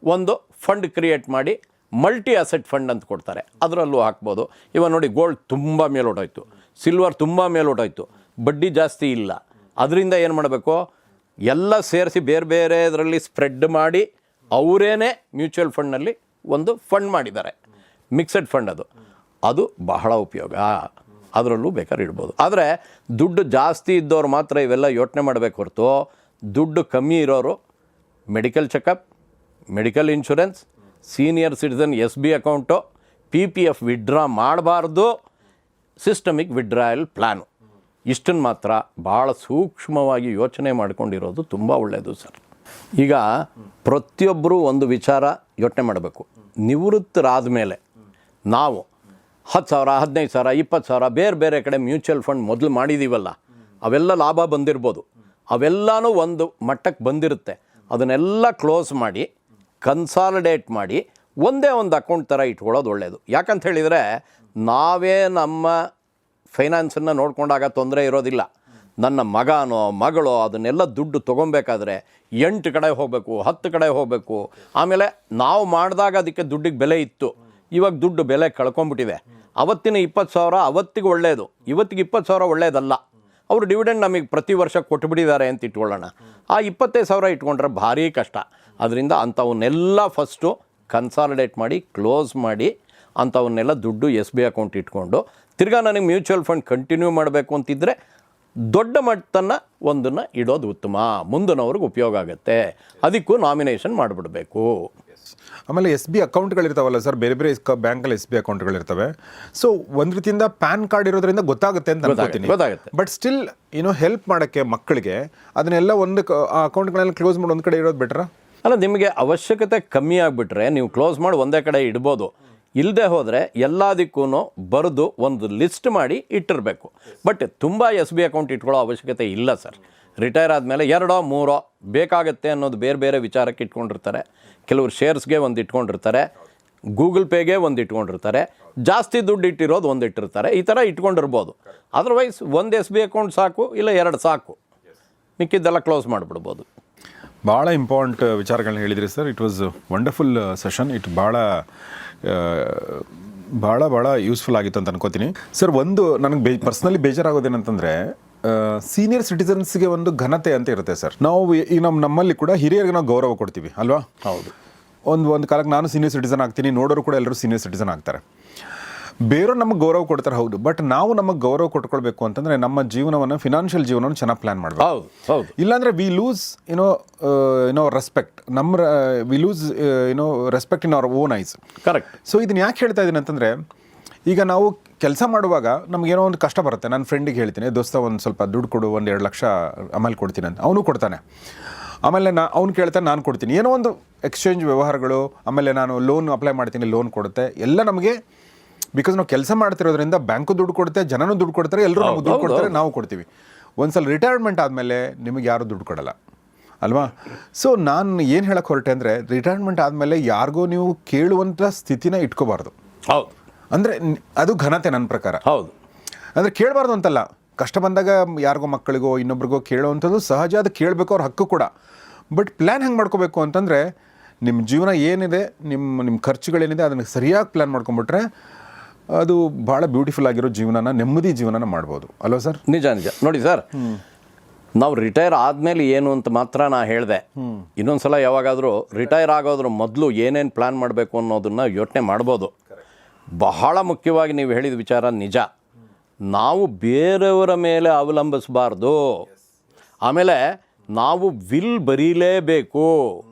ಒಂದು ಫಂಡ್ ಕ್ರಿಯೇಟ್ ಮಾಡಿ ಮಲ್ಟಿ ಅಸೆಟ್ ಫಂಡ್ ಅಂತ ಕೊಡ್ತಾರೆ, ಅದರಲ್ಲೂ ಹಾಕ್ಬೋದು. ಇವಾಗ ನೋಡಿ, ಗೋಲ್ಡ್ ತುಂಬ ಮೇಲೋಟೋಯ್ತು, ಸಿಲ್ವರ್ ತುಂಬ ಮೇಲೋಟೋಯ್ತು, ಬಡ್ಡಿ ಜಾಸ್ತಿ ಇಲ್ಲ. ಅದರಿಂದ ಏನು ಮಾಡಬೇಕು? ಎಲ್ಲ ಸೇರಿಸಿ ಬೇರೆ ಬೇರೆ ಇದರಲ್ಲಿ ಸ್ಪ್ರೆಡ್ ಮಾಡಿ ಅವರೇನೆ ಮ್ಯೂಚುವಲ್ ಫಂಡ್ನಲ್ಲಿ ಒಂದು ಫಂಡ್ ಮಾಡಿದ್ದಾರೆ, ಮಿಕ್ಸಡ್ ಫಂಡ್. ಅದು ಬಹಳ ಉಪಯೋಗ. ಅದರಲ್ಲೂ ಬೇಕಾದ್ರೆ ಇಡ್ಬೋದು. ಆದರೆ ದುಡ್ಡು ಜಾಸ್ತಿ ಇದ್ದವ್ರು ಮಾತ್ರ ಇವೆಲ್ಲ ಯೋಚನೆ ಮಾಡಬೇಕು ಹೊರತು ದುಡ್ಡು ಕಮ್ಮಿ ಇರೋರು medical checkup, medical insurance, senior citizen SB account, PPF withdraw ಮಾಡಬಾರ್ದು. ಸಿಸ್ಟಮಿಕ್ ವಿಡ್ರಾಯಲ್ ಪ್ಲ್ಯಾನು ಇಷ್ಟನ್ನು ಮಾತ್ರ ಭಾಳ ಸೂಕ್ಷ್ಮವಾಗಿ ಯೋಚನೆ ಮಾಡ್ಕೊಂಡಿರೋದು ತುಂಬ ಒಳ್ಳೆಯದು ಸರ್. ಈಗ ಪ್ರತಿಯೊಬ್ಬರೂ ಒಂದು ವಿಚಾರ ಯೋಚನೆ ಮಾಡಬೇಕು. ನಿವೃತ್ತರಾದ ಮೇಲೆ ನಾವು 10,000, 15,000, 20,000 ಬೇರೆ ಬೇರೆ ಕಡೆ ಮ್ಯೂಚುವಲ್ ಫಂಡ್ ಮೊದಲು ಮಾಡಿದ್ದೀವಲ್ಲ, ಅವೆಲ್ಲ ಲಾಭ ಬಂದಿರ್ಬೋದು. ಅವೆಲ್ಲನೂ ಒಂದು ಮಟ್ಟಕ್ಕೆ ಬಂದಿರುತ್ತೆ. ಅದನ್ನೆಲ್ಲ ಕ್ಲೋಸ್ ಮಾಡಿ ಕನ್ಸಾಲಿಡೇಟ್ ಮಾಡಿ ಒಂದೇ ಒಂದು ಅಕೌಂಟ್ ಥರ ಇಟ್ಕೊಳ್ಳೋದು ಒಳ್ಳೆಯದು. ಯಾಕಂತ ಹೇಳಿದರೆ ನಾವೇ ನಮ್ಮ ಫೈನಾನ್ಸನ್ನು ನೋಡ್ಕೊಂಡಾಗ ತೊಂದರೆ ಇರೋದಿಲ್ಲ. ನನ್ನ ಮಗನೋ ಮಗಳೋ ಅದನ್ನೆಲ್ಲ ದುಡ್ಡು ತೊಗೊಬೇಕಾದ್ರೆ 8 ಕಡೆ ಹೋಗಬೇಕು, 10 ಕಡೆ ಹೋಗಬೇಕು. ಆಮೇಲೆ ನಾವು ಮಾಡಿದಾಗ ಅದಕ್ಕೆ ದುಡ್ಡಿಗೆ ಬೆಲೆ ಇತ್ತು, ಇವಾಗ ದುಡ್ಡು ಬೆಲೆ ಕಳ್ಕೊಂಬಿಟ್ಟಿದೆ. ಅವತ್ತಿನ 20,000 ಅವತ್ತಿಗೆ ಒಳ್ಳೆಯದು, ಇವತ್ತಿಗೆ 20,000 ಒಳ್ಳೆಯದಲ್ಲ. ಅವರು ಡಿವಿಡೆಂಡ್ ನಮಗೆ ಪ್ರತಿ ವರ್ಷ ಕೊಟ್ಟುಬಿಟ್ಟಿದ್ದಾರೆ ಅಂತ ಇಟ್ಕೊಳ್ಳೋಣ. ಆ 25,000 ಇಟ್ಕೊಂಡ್ರೆ ಭಾರಿ ಕಷ್ಟ. ಅದರಿಂದ ಅಂಥವನ್ನೆಲ್ಲ ಫಸ್ಟು ಕನ್ಸಾಲಿಡೇಟ್ ಮಾಡಿ ಕ್ಲೋಸ್ ಮಾಡಿ ಅಂಥವನ್ನೆಲ್ಲ ದುಡ್ಡು SB ಅಕೌಂಟ್ ಇಟ್ಕೊಂಡು ತಿರ್ಗಾ ನನಗೆ ಮ್ಯೂಚುವಲ್ ಫಂಡ್ ಕಂಟಿನ್ಯೂ ಮಾಡಬೇಕು ಅಂತಿದ್ದರೆ ದೊಡ್ಡ ಮಟ್ಟನ್ನು ಒಂದನ್ನು ಇಡೋದು ಉತ್ತಮ. ಮುಂದಿನವ್ರಿಗೆ ಉಪಯೋಗ ಆಗುತ್ತೆ. ಅದಕ್ಕೂ ನಾಮಿನೇಷನ್ ಮಾಡಿಬಿಡಬೇಕು.
ಆಮೇಲೆ SB ಅಕೌಂಟ್ಗಳಿರ್ತಾವಲ್ಲ ಸರ್, ಬೇರೆ ಬೇರೆ ಬ್ಯಾಂಕಲ್ಲಿ SB ಅಕೌಂಟ್ಗಳಿರ್ತವೆ. ಸೊ ಒಂದು ರೀತಿಯಿಂದ ಪ್ಯಾನ್ ಕಾರ್ಡ್ ಇರೋದ್ರಿಂದ ಗೊತ್ತಾಗುತ್ತೆ ಅಂತ ಅನ್ಕೋತೀನಿ.
ಗೊತ್ತಾಗುತ್ತೆ.
ಬಟ್ ಸ್ಟಿಲ್ ಹೆಲ್ಪ್ ಮಾಡೋಕ್ಕೆ ಮಕ್ಕಳಿಗೆ ಅದನ್ನೆಲ್ಲ ಒಂದು ಅಕೌಂಟ್ಗಳೆಲ್ಲ ಕ್ಲೋಸ್ ಮಾಡಿ ಒಂದು ಕಡೆ ಇರೋದು ಬೆಟ್ರಾ?
ಅಲ್ಲ, ನಿಮಗೆ ಅವಶ್ಯಕತೆ ಕಮ್ಮಿ ಆಗಿಬಿಟ್ರೆ ನೀವು ಕ್ಲೋಸ್ ಮಾಡಿ ಒಂದೇ ಕಡೆ ಇಡ್ಬೋದು. ಇಲ್ಲದೆ ಹೋದರೆ ಎಲ್ಲದಕ್ಕೂ ಬರೆದು ಒಂದು ಲಿಸ್ಟ್ ಮಾಡಿ ಇಟ್ಟಿರಬೇಕು. ಬಟ್ ತುಂಬ SB ಅಕೌಂಟ್ ಇಟ್ಕೊಳ್ಳೋ ಅವಶ್ಯಕತೆ ಇಲ್ಲ ಸರ್. ರಿಟೈರ್ ಆದಮೇಲೆ 2-3 ಬೇಕಾಗುತ್ತೆ ಅನ್ನೋದು ಬೇರೆ ಬೇರೆ ವಿಚಾರಕ್ಕೆ ಇಟ್ಕೊಂಡಿರ್ತಾರೆ. ಕೆಲವರು ಶೇರ್ಸ್ಗೆ ಒಂದು ಇಟ್ಕೊಂಡಿರ್ತಾರೆ, ಗೂಗಲ್ ಪೇಗೆ ಒಂದು ಇಟ್ಕೊಂಡಿರ್ತಾರೆ, ಜಾಸ್ತಿ ದುಡ್ಡು ಇಟ್ಟಿರೋದು ಒಂದು ಇಟ್ಟಿರ್ತಾರೆ. ಈ ಥರ ಇಟ್ಕೊಂಡಿರ್ಬೋದು. ಅದರ್ವೈಸ್ ಒಂದು SB ಅಕೌಂಟ್ ಸಾಕು, ಇಲ್ಲ 2 ಸಾಕು, ಮಿಕ್ಕಿದ್ದೆಲ್ಲ ಕ್ಲೋಸ್ ಮಾಡಿಬಿಡ್ಬೋದು.
ಭಾಳ ಇಂಪಾರ್ಟೆಂಟ್ ವಿಚಾರಗಳನ್ನ ಹೇಳಿದ್ರಿ sir. It was wonderful session. It ಭಾಳ ಯೂಸ್ಫುಲ್ ಆಗಿತ್ತು ಅಂತ ಅನ್ಕೋತೀನಿ ಸರ್. ಒಂದು ನನಗೆ ಪರ್ಸ್ನಲಿ ಬೇಜಾರಾಗೋದೇನಂತಂದರೆ ಸೀನಿಯರ್ ಸಿಟಿಸನ್ಸ್ಗೆ ಒಂದು ಘನತೆ ಅಂತ ಇರುತ್ತೆ ಸರ್. ನಾವು ಈ ನಮ್ಮಲ್ಲಿ ಕೂಡ ಹಿರಿಯರಿಗೆ ನಾವು ಗೌರವ ಕೊಡ್ತೀವಿ ಅಲ್ವಾ?
ಹೌದು.
ಒಂದು ಕಾಲಕ್ಕೆ ನಾನು ಸೀನಿಯರ್ ಸಿಟಿಸನ್ ಆಗ್ತೀನಿ, ನೋಡೋರು ಕೂಡ ಎಲ್ಲರೂ ಸೀನಿಯರ್ ಸಿಟಿಸನ್ ಆಗ್ತಾರೆ. ಬೇರೆಯವ್ರು ನಮಗೆ ಗೌರವ ಕೊಡ್ತಾರೆ, ಹೌದು. ಬಟ್ ನಾವು ನಮಗೆ ಗೌರವ ಕೊಟ್ಕೊಳ್ಬೇಕು ಅಂತಂದರೆ ನಮ್ಮ ಜೀವನವನ್ನು, ಫಿನಾನ್ಷಿಯಲ್ ಜೀವನವನ್ನು ಚೆನ್ನಾಗಿ ಪ್ಲ್ಯಾನ್ ಮಾಡಬೇಕು.
ಹೌದು.
ಇಲ್ಲಾಂದರೆ we lose respect. We lose respect in our own ice.
Correct.
So ಇದನ್ನು ಯಾಕೆ ಹೇಳ್ತಾ ಇದ್ದೀನಿ ಅಂತಂದರೆ, ಈಗ ನಾವು ಕೆಲಸ ಮಾಡುವಾಗ ನಮಗೇನೋ ಒಂದು ಕಷ್ಟ ಬರುತ್ತೆ. ನನ್ನ ಫ್ರೆಂಡಿಗೆ ಹೇಳ್ತೀನಿ, ದೋಸ್ತ ಒಂದು ಸ್ವಲ್ಪ ದುಡ್ಡು ಕೊಡು, 1-2 ಲಕ್ಷ ಆಮೇಲೆ ಕೊಡ್ತೀನಿ ಅಂತ. ಅವನು ಕೊಡ್ತಾನೆ. ಆಮೇಲೆ ಅವ್ನು ಕೇಳ್ತಾನೆ, ನಾನು ಕೊಡ್ತೀನಿ. ಏನೋ ಒಂದು ಎಕ್ಸ್ಚೇಂಜ್ ವ್ಯವಹಾರಗಳು. ಆಮೇಲೆ ನಾನು ಲೋನ್ ಅಪ್ಲೈ ಮಾಡ್ತೀನಿ, ಲೋನ್ ಕೊಡುತ್ತೆ. ಎಲ್ಲ ನಮಗೆ ಬಿಕಾಸ್ ನಾವು ಕೆಲಸ ಮಾಡ್ತಿರೋದ್ರಿಂದ ಬ್ಯಾಂಕು ದುಡ್ಡು ಕೊಡುತ್ತೆ, ಜನನೂ ದುಡ್ಡು ಕೊಡ್ತಾರೆ, ಎಲ್ಲರೂ ನಮಗೆ ದುಡ್ಡು ಕೊಡ್ತಾರೆ, ನಾವು ಕೊಡ್ತೀವಿ. ಒಂದ್ಸಲ ರಿಟೈರ್ಮೆಂಟ್ ಆದಮೇಲೆ ನಿಮಗೆ ಯಾರೂ ದುಡ್ಡು ಕೊಡಲ್ಲ ಅಲ್ವಾ? ಸೊ ನಾನು ಏನು ಹೇಳಕ್ಕೆ ಹೊರಟೆ ಅಂದರೆ, ರಿಟೈರ್ಮೆಂಟ್ ಆದಮೇಲೆ ಯಾರಿಗೂ ನೀವು ಕೇಳುವಂಥ ಸ್ಥಿತಿನ ಇಟ್ಕೋಬಾರ್ದು.
ಹೌದು.
ಅಂದರೆ ಅದು ಘನತೆ ನನ್ನ ಪ್ರಕಾರ.
ಹೌದು.
ಅಂದರೆ ಕೇಳಬಾರ್ದು ಅಂತಲ್ಲ, ಕಷ್ಟ ಬಂದಾಗ ಯಾರಿಗೋ ಮಕ್ಕಳಿಗೋ ಇನ್ನೊಬ್ರಿಗೋ ಕೇಳೋವಂಥದ್ದು ಸಹಜ, ಅದು ಕೇಳಬೇಕು, ಅವ್ರ ಹಕ್ಕು ಕೂಡ. ಬಟ್ ಪ್ಲ್ಯಾನ್ ಹೆಂಗೆ ಮಾಡ್ಕೋಬೇಕು ಅಂತಂದರೆ, ನಿಮ್ಮ ಜೀವನ ಏನಿದೆ, ನಿಮ್ಮ ಖರ್ಚುಗಳೇನಿದೆ ಅದನ್ನು ಸರಿಯಾಗಿ ಪ್ಲ್ಯಾನ್ ಮಾಡ್ಕೊಂಬಿಟ್ರೆ ಅದು ಭಾಳ ಬ್ಯೂಟಿಫುಲ್ ಆಗಿರೋ ಜೀವನನ, ನೆಮ್ಮದಿ ಜೀವನನ ಮಾಡ್ಬೋದು ಅಲ್ವಾ ಸರ್?
ನಿಜ ನೋಡಿ ಸರ್, ನಾವು ರಿಟೈರ್ ಆದಮೇಲೆ ಏನು ಅಂತ ಮಾತ್ರ ನಾ ಹೇಳಿದೆ. ಇನ್ನೊಂದು ಸಲ ಯಾವಾಗಾದರೂ ರಿಟೈರ್ ಆಗೋದ್ರ ಮೊದಲು ಏನೇನು ಪ್ಲ್ಯಾನ್ ಮಾಡಬೇಕು ಅನ್ನೋದನ್ನು ಯೋಚನೆ ಮಾಡ್ಬೋದು. ಬಹಳ ಮುಖ್ಯವಾಗಿ ನೀವು ಹೇಳಿದ ವಿಚಾರ ನಿಜ. ನಾವು ಬೇರೆಯವರ ಮೇಲೆ ಅವಲಂಬಿಸಬಾರ್ದು. ಆಮೇಲೆ ನಾವು ವಿಲ್ ಬರೀಲೇಬೇಕು.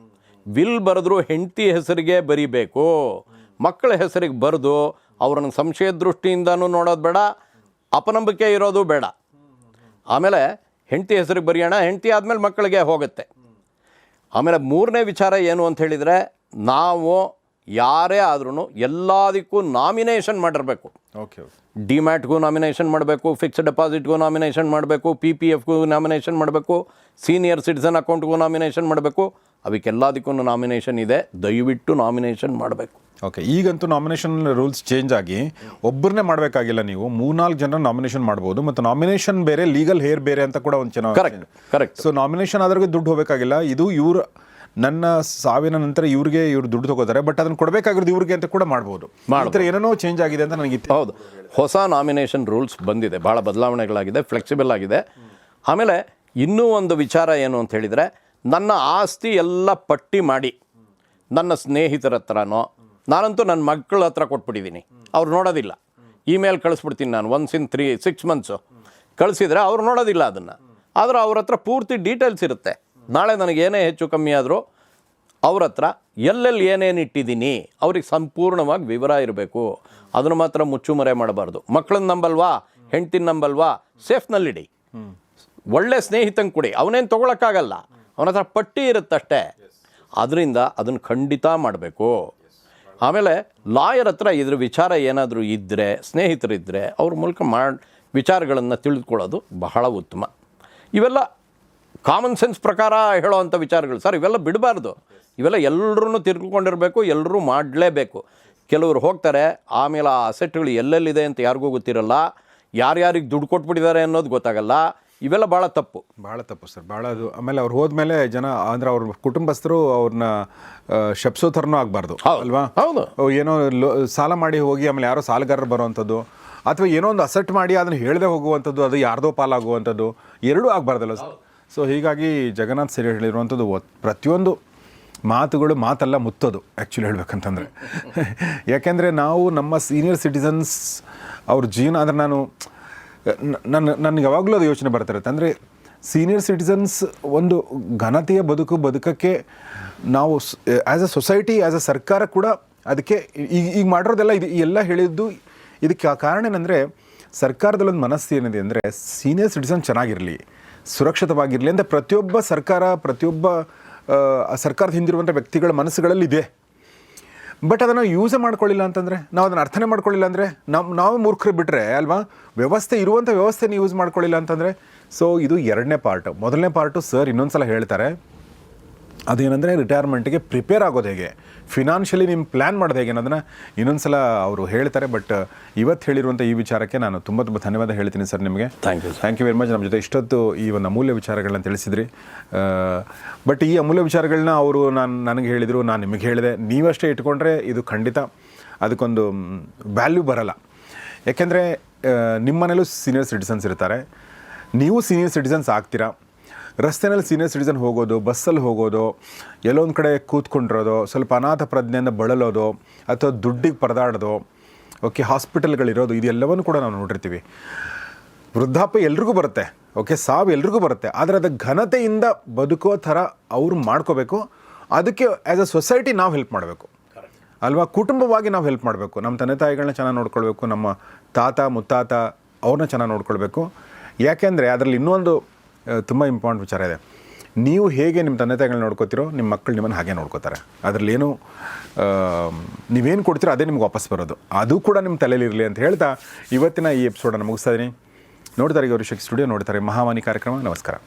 ವಿಲ್ ಬರೆದ್ರು ಹೆಂಡತಿ ಹೆಸರಿಗೆ ಬರೀಬೇಕು, ಮಕ್ಕಳ ಹೆಸರಿಗೆ ಬರೆದು ಅವ್ರನ್ನ ಸಂಶಯ ದೃಷ್ಟಿಯಿಂದನೂ ನೋಡೋದು ಬೇಡ, ಅಪನಂಬಿಕೆ ಇರೋದು ಬೇಡ. ಆಮೇಲೆ ಹೆಂಡತಿ ಹೆಸರಿಗೆ ಬರೆಯೋಣ, ಹೆಂಡತಿ ಆದಮೇಲೆ ಮಕ್ಕಳಿಗೆ ಹೋಗುತ್ತೆ. ಆಮೇಲೆ ಮೂರನೇ ವಿಚಾರ ಏನು ಅಂತ ಹೇಳಿದರೆ, ನಾವು ಯಾರೇ ಆದ್ರೂ ಎಲ್ಲದಕ್ಕೂ ನಾಮಿನೇಷನ್ ಮಾಡಿರಬೇಕು.
ಓಕೆ,
ಡಿಮ್ಯಾಟ್ಗೂ ನಾಮಿನೇಷನ್ ಮಾಡಬೇಕು, ಫಿಕ್ಸ್ಡ್ ಡೆಪಾಸಿಟ್ಗೂ ನಾಮಿನೇಷನ್ ಮಾಡಬೇಕು, PPFಗೂ ನಾಮಿನೇಷನ್ ಮಾಡಬೇಕು, ಸೀನಿಯರ್ ಸಿಟಿಸನ್ ಅಕೌಂಟ್ಗೂ ನಾಮಿನೇಷನ್ ಮಾಡಬೇಕು. ಅವಕ್ಕೆಲ್ಲದಕ್ಕೂ ನಾಮಿನೇಷನ್ ಇದೆ, ದಯವಿಟ್ಟು ನಾಮಿನೇಷನ್ ಮಾಡಬೇಕು.
ಓಕೆ, ಈಗಂತೂ ನಾಮಿನೇಷನ್ ರೂಲ್ಸ್ ಚೇಂಜ್ ಆಗಿ ಒಬ್ಬರನ್ನೇ ಮಾಡಬೇಕಾಗಿಲ್ಲ, ನೀವು 3-4 ಜನ ನಾಮಿನೇಷನ್ ಮಾಡ್ಬೋದು. ಮತ್ತು ನಾಮಿನೇಷನ್ ಬೇರೆ, ಲೀಗಲ್ ಹೇರ್ ಬೇರೆ ಅಂತ ಕೂಡ ಒಂದು ಚೆನ್ನಾಗಿ.
ಕರೆಕ್ಟ್.
ಸೊ ನಾಮಿನೇಷನ್ ಆದ್ರಿಗೆ ದುಡ್ಡು ಹೋಗಬೇಕಾಗಿಲ್ಲ. ಇದು ಇವ್ರು ನನ್ನ ಸಾವಿನ ನಂತರ ಇವ್ರಿಗೆ ದುಡ್ಡು ತಗೋತಾರೆ, ಬಟ್ ಅದನ್ನು ಕೊಡಬೇಕಾಗಿರೋದು ಇವ್ರಿಗೆ ಅಂತ ಕೂಡ ಮಾಡ್ಬೋದು. ಈ ಥರ ಏನೇನೋ ಚೇಂಜ್ ಆಗಿದೆ ಅಂತ ನನಗೆ.
ಹೌದು, ಹೊಸ ನಾಮಿನೇಷನ್ ರೂಲ್ಸ್ ಬಂದಿದೆ, ಭಾಳ ಬದಲಾವಣೆಗಳಾಗಿದೆ, ಫ್ಲೆಕ್ಸಿಬಲ್ ಆಗಿದೆ. ಆಮೇಲೆ ಇನ್ನೂ ಒಂದು ವಿಚಾರ ಏನು ಅಂತ ಹೇಳಿದರೆ, ನನ್ನ ಆಸ್ತಿ ಎಲ್ಲ ಪಟ್ಟಿ ಮಾಡಿ ನನ್ನ ಸ್ನೇಹಿತರ ಹತ್ರನೋ, ನಾನಂತೂ ನನ್ನ ಮಕ್ಕಳ ಹತ್ರ ಕೊಟ್ಬಿಟ್ಟಿದ್ದೀನಿ, ಅವ್ರು ನೋಡೋದಿಲ್ಲ. ಇಮೇಲ್ ಕಳಿಸ್ಬಿಡ್ತೀನಿ ನಾನು, 6 ಮಂತ್ಸು ಕಳಿಸಿದರೆ ಅವ್ರು ನೋಡೋದಿಲ್ಲ ಅದನ್ನು. ಆದರೆ ಅವ್ರ ಹತ್ರ ಪೂರ್ತಿ ಡೀಟೇಲ್ಸ್ ಇರುತ್ತೆ. ನಾಳೆ ನನಗೇನೇ ಹೆಚ್ಚು ಕಮ್ಮಿ ಆದರೂ ಅವ್ರ ಹತ್ರ ಎಲ್ಲೆಲ್ಲಿ ಏನೇನು ಇಟ್ಟಿದ್ದೀನಿ ಅವ್ರಿಗೆ ಸಂಪೂರ್ಣವಾಗಿ ವಿವರ ಇರಬೇಕು. ಅದನ್ನು ಮಾತ್ರ ಮುಚ್ಚುಮರೆ ಮಾಡಬಾರ್ದು. ಮಕ್ಕಳನ್ನ ನಂಬಲ್ವಾ, ಹೆಂಡ್ತಿನ ನಂಬಲ್ವಾ, ಸೇಫ್ನಲ್ಲಿಡಿ. ಒಳ್ಳೆ ಸ್ನೇಹಿತಂಗೆ ಕೊಡಿ, ಅವನೇನು ತೊಗೊಳಕ್ಕಾಗಲ್ಲ, ಅವನ ಹತ್ರ ಪಟ್ಟಿ ಇರುತ್ತಷ್ಟೇ. ಅದರಿಂದ ಅದನ್ನು ಖಂಡಿತ ಮಾಡಬೇಕು. ಆಮೇಲೆ ಲಾಯರ್ ಹತ್ರ ಇದ್ರ ವಿಚಾರ ಏನಾದರೂ ಇದ್ದರೆ, ಸ್ನೇಹಿತರಿದ್ದರೆ ಅವ್ರ ಮೂಲಕ ವಿಚಾರಗಳನ್ನು ತಿಳಿದುಕೊಳ್ಳೋದು ಬಹಳ ಉತ್ತಮ. ಇವೆಲ್ಲ ಕಾಮನ್ ಸೆನ್ಸ್ ಪ್ರಕಾರ ಹೇಳೋವಂಥ ವಿಚಾರಗಳು ಸರ್. ಇವೆಲ್ಲ ಬಿಡಬಾರ್ದು. ಇವೆಲ್ಲ ಎಲ್ಲರೂ ತಿಳ್ಕೊಂಡಿರಬೇಕು, ಎಲ್ಲರೂ ಮಾಡಲೇಬೇಕು. ಕೆಲವರು ಹೋಗ್ತಾರೆ, ಆಮೇಲೆ ಆ ಅಸೆಟ್ಗಳು ಎಲ್ಲೆಲ್ಲಿದೆ ಅಂತ ಯಾರಿಗೂ ಗೊತ್ತಿರಲ್ಲ, ಯಾರ್ಯಾರಿಗೆ ದುಡ್ಡು ಕೊಟ್ಬಿಟ್ಟಿದ್ದಾರೆ ಅನ್ನೋದು ಗೊತ್ತಾಗಲ್ಲ. ಇವೆಲ್ಲ ಭಾಳ ತಪ್ಪು
ಸರ್, ಭಾಳ ಅದು. ಆಮೇಲೆ ಅವ್ರು ಹೋದ್ಮೇಲೆ ಜನ ಅಂದರೆ ಅವ್ರ ಕುಟುಂಬಸ್ಥರು ಅವ್ರನ್ನ ಶಪ್ಸೋ ಥರನೂ ಆಗಬಾರ್ದು ಅಲ್ವಾ?
ಹೌದು.
ಏನೋ ಸಾಲ ಮಾಡಿ ಹೋಗಿ ಆಮೇಲೆ ಯಾರೋ ಸಾಲಗಾರರು ಬರೋವಂಥದ್ದು, ಅಥವಾ ಏನೋ ಒಂದು ಅಸೆಟ್ ಮಾಡಿ ಅದನ್ನು ಹೇಳದೆ ಹೋಗುವಂಥದ್ದು, ಅದು ಯಾರ್ದೋ ಪಾಲಾಗುವಂಥದ್ದು, ಎರಡೂ ಆಗಬಾರ್ದಲ್ಲ ಸರ್. ಸೊ ಹೀಗಾಗಿ ಜಗನ್ನಾಥ್ ಸರ್ ಹೇಳಿರುವಂಥದ್ದು ಪ್ರತಿಯೊಂದು ಮಾತಲ್ಲ ಮುತ್ತೋದು ಆ್ಯಕ್ಚುಲಿ ಹೇಳ್ಬೇಕಂತಂದರೆ. ಯಾಕೆಂದರೆ ನಾವು ನಮ್ಮ ಸೀನಿಯರ್ ಸಿಟಿಸನ್ಸ್ ಅವ್ರ ಜೀವನ ಅಂದರೆ ನನಗೆ ಯಾವಾಗಲೂ ಅದು ಯೋಚನೆ ಬರ್ತಿರುತ್ತೆ. ಅಂದರೆ ಸೀನಿಯರ್ ಸಿಟಿಸನ್ಸ್ ಒಂದು ಘನತೆಯ ಬದುಕಕ್ಕೆ ನಾವು as a society, as a ಸರ್ಕಾರ ಕೂಡ ಅದಕ್ಕೆ ಈಗ ಮಾಡಿರೋದೆಲ್ಲ ಇದು ಎಲ್ಲ ಹೇಳಿದ್ದು ಇದಕ್ಕೆ ಕಾರಣ ಏನಂದರೆ, ಸರ್ಕಾರದಲ್ಲೊಂದು ಮನಸ್ಸು ಏನಿದೆ ಅಂದರೆ, ಸೀನಿಯರ್ ಸಿಟಿಸನ್ ಚೆನ್ನಾಗಿರಲಿ, ಸುರಕ್ಷಿತವಾಗಿರಲಿ ಅಂತ ಪ್ರತಿಯೊಬ್ಬ ಸರ್ಕಾರದ ಹಿಂದಿರುವಂಥ ವ್ಯಕ್ತಿಗಳ ಮನಸ್ಸುಗಳಲ್ಲಿದೆ. ಬಟ್ ಅದನ್ನು ಯೂಸೇ ಮಾಡ್ಕೊಳ್ಳಿಲ್ಲ ಅಂತಂದರೆ, ನಾವು ಅದನ್ನು ಅರ್ಥನೇ ಮಾಡ್ಕೊಳ್ಳಿಲ್ಲ ಅಂದರೆ ನಾವು ಮೂರ್ಖರು ಬಿಟ್ಟರೆ ಅಲ್ವಾ, ಇರುವಂಥ ವ್ಯವಸ್ಥೆನ ಯೂಸ್ ಮಾಡ್ಕೊಳ್ಳಿಲ್ಲ ಅಂತಂದರೆ. ಸೊ ಇದು 2ನೇ ಪಾರ್ಟು. 1ನೇ ಪಾರ್ಟು ಸರ್ ಇನ್ನೊಂದು ಸಲ ಹೇಳ್ತಾರೆ, ಅದೇನೆಂದರೆ ರಿಟೈರ್ಮೆಂಟ್ಗೆ ಪ್ರಿಪೇರ್ ಆಗೋದು ಹೇಗೆ, ಫಿನಾನ್ಷಿಯಲಿ ನಿಮ್ಮ ಪ್ಲ್ಯಾನ್ ಮಾಡೋದು ಹೇಗೆ ಅನ್ನೋದನ್ನು ಇನ್ನೊಂದು ಸಲ ಅವರು ಹೇಳ್ತಾರೆ. ಬಟ್ ಇವತ್ತು ಹೇಳಿರುವಂಥ ಈ ವಿಚಾರಕ್ಕೆ ನಾನು ತುಂಬ ಧನ್ಯವಾದ ಹೇಳ್ತೀನಿ ಸರ್ ನಿಮಗೆ. Thank you very much. ನಮ್ಮ ಜೊತೆ ಇಷ್ಟೊತ್ತು ಈ ಒಂದು ಅಮೂಲ್ಯ ವಿಚಾರಗಳನ್ನ ತಿಳಿಸಿದ್ರಿ. ಬಟ್ ಈ ಅಮೂಲ್ಯ ವಿಚಾರಗಳನ್ನ ಅವರು ನನಗೆ ಹೇಳಿದರು, ನಾನು ನಿಮಗೆ ಹೇಳಿದೆ. ನೀವಷ್ಟೇ ಇಟ್ಕೊಂಡ್ರೆ ಇದು ಖಂಡಿತ ಅದಕ್ಕೊಂದು ವ್ಯಾಲ್ಯೂ ಬರಲ್ಲ. ಯಾಕೆಂದರೆ ನಿಮ್ಮ ಮನೇಲೂ ಸೀನಿಯರ್ ಸಿಟಿಸನ್ಸ್ ಇರ್ತಾರೆ, ನೀವು ಸೀನಿಯರ್ ಸಿಟಿಸನ್ಸ್ ಆಗ್ತೀರಾ. ರಸ್ತೆಯಲ್ಲಿ ಸೀನಿಯರ್ ಸಿಟಿಸನ್ ಹೋಗೋದು, ಬಸ್ಸಲ್ಲಿ ಹೋಗೋದು, ಎಲ್ಲೊಂದು ಕಡೆ ಕೂತ್ಕೊಂಡಿರೋದು, ಸ್ವಲ್ಪ ಅನಾಥ ಪ್ರಜ್ಞೆಯಿಂದ ಬಳಲೋದು, ಅಥವಾ ದುಡ್ಡಿಗೆ ಪರದಾಡೋದು, ಓಕೆ, ಹಾಸ್ಪಿಟಲ್ಗಳಿರೋದು, ಇದೆಲ್ಲವನ್ನೂ ಕೂಡ ನಾವು ನೋಡಿರ್ತೀವಿ. ವೃದ್ಧಾಪ್ಯ ಎಲ್ರಿಗೂ ಬರುತ್ತೆ, ಓಕೆ, ಸಾವು ಎಲ್ರಿಗೂ ಬರುತ್ತೆ. ಆದರೆ ಅದು ಘನತೆಯಿಂದ ಬದುಕೋ ಥರ ಅವರು ಮಾಡ್ಕೋಬೇಕು. ಅದಕ್ಕೆ ಆ್ಯಸ್ ಅ ಸೊಸೈಟಿ ನಾವು ಹೆಲ್ಪ್ ಮಾಡಬೇಕು ಅಲ್ವಾ, ಕುಟುಂಬವಾಗಿ ನಾವು ಹೆಲ್ಪ್ ಮಾಡಬೇಕು. ನಮ್ಮ ತಂದೆ ತಾಯಿಗಳನ್ನ ಚೆನ್ನಾಗಿ ನೋಡ್ಕೊಳ್ಬೇಕು, ನಮ್ಮ ತಾತ ಮುತ್ತಾತ ಅವ್ರನ್ನ ಚೆನ್ನಾಗಿ ನೋಡ್ಕೊಳ್ಬೇಕು. ಯಾಕೆಂದರೆ ಅದರಲ್ಲಿ ಇನ್ನೊಂದು ತುಂಬ ಇಂಪಾರ್ಟೆಂಟ್ ವಿಚಾರ ಇದೆ. ನೀವು ಹೇಗೆ ನಿಮ್ಮ ತಂದೆ ತಾಯಿಗಳನ್ನ ನೋಡ್ಕೋತಿರೋ, ನಿಮ್ಮ ಮಕ್ಕಳು ನಿಮ್ಮನ್ನು ಹಾಗೆ ನೋಡ್ಕೋತಾರೆ. ಅದರಲ್ಲೇನು ನೀವೇನು ಕೊಡ್ತೀರೋ ಅದೇ ನಿಮ್ಗೆ ವಾಪಸ್ ಬರೋದು, ಅದು ಕೂಡ ನಿಮ್ಮ ತಲೆಯಲ್ಲಿರಲಿ ಅಂತ ಹೇಳ್ತಾ ಇವತ್ತಿನ ಈ ಎಪಿಸೋಡನ್ನು ಮುಗಿಸ್ತಾ ಇದ್ದೀನಿ. ನೋಡ್ತಾರೆ ಗೌರಿಶಕ್ತಿ ಸ್ಟುಡಿಯೋ, ನೋಡ್ತಾರೆ ಮಹಾವಾಣಿ ಕಾರ್ಯಕ್ರಮ. ನಮಸ್ಕಾರ.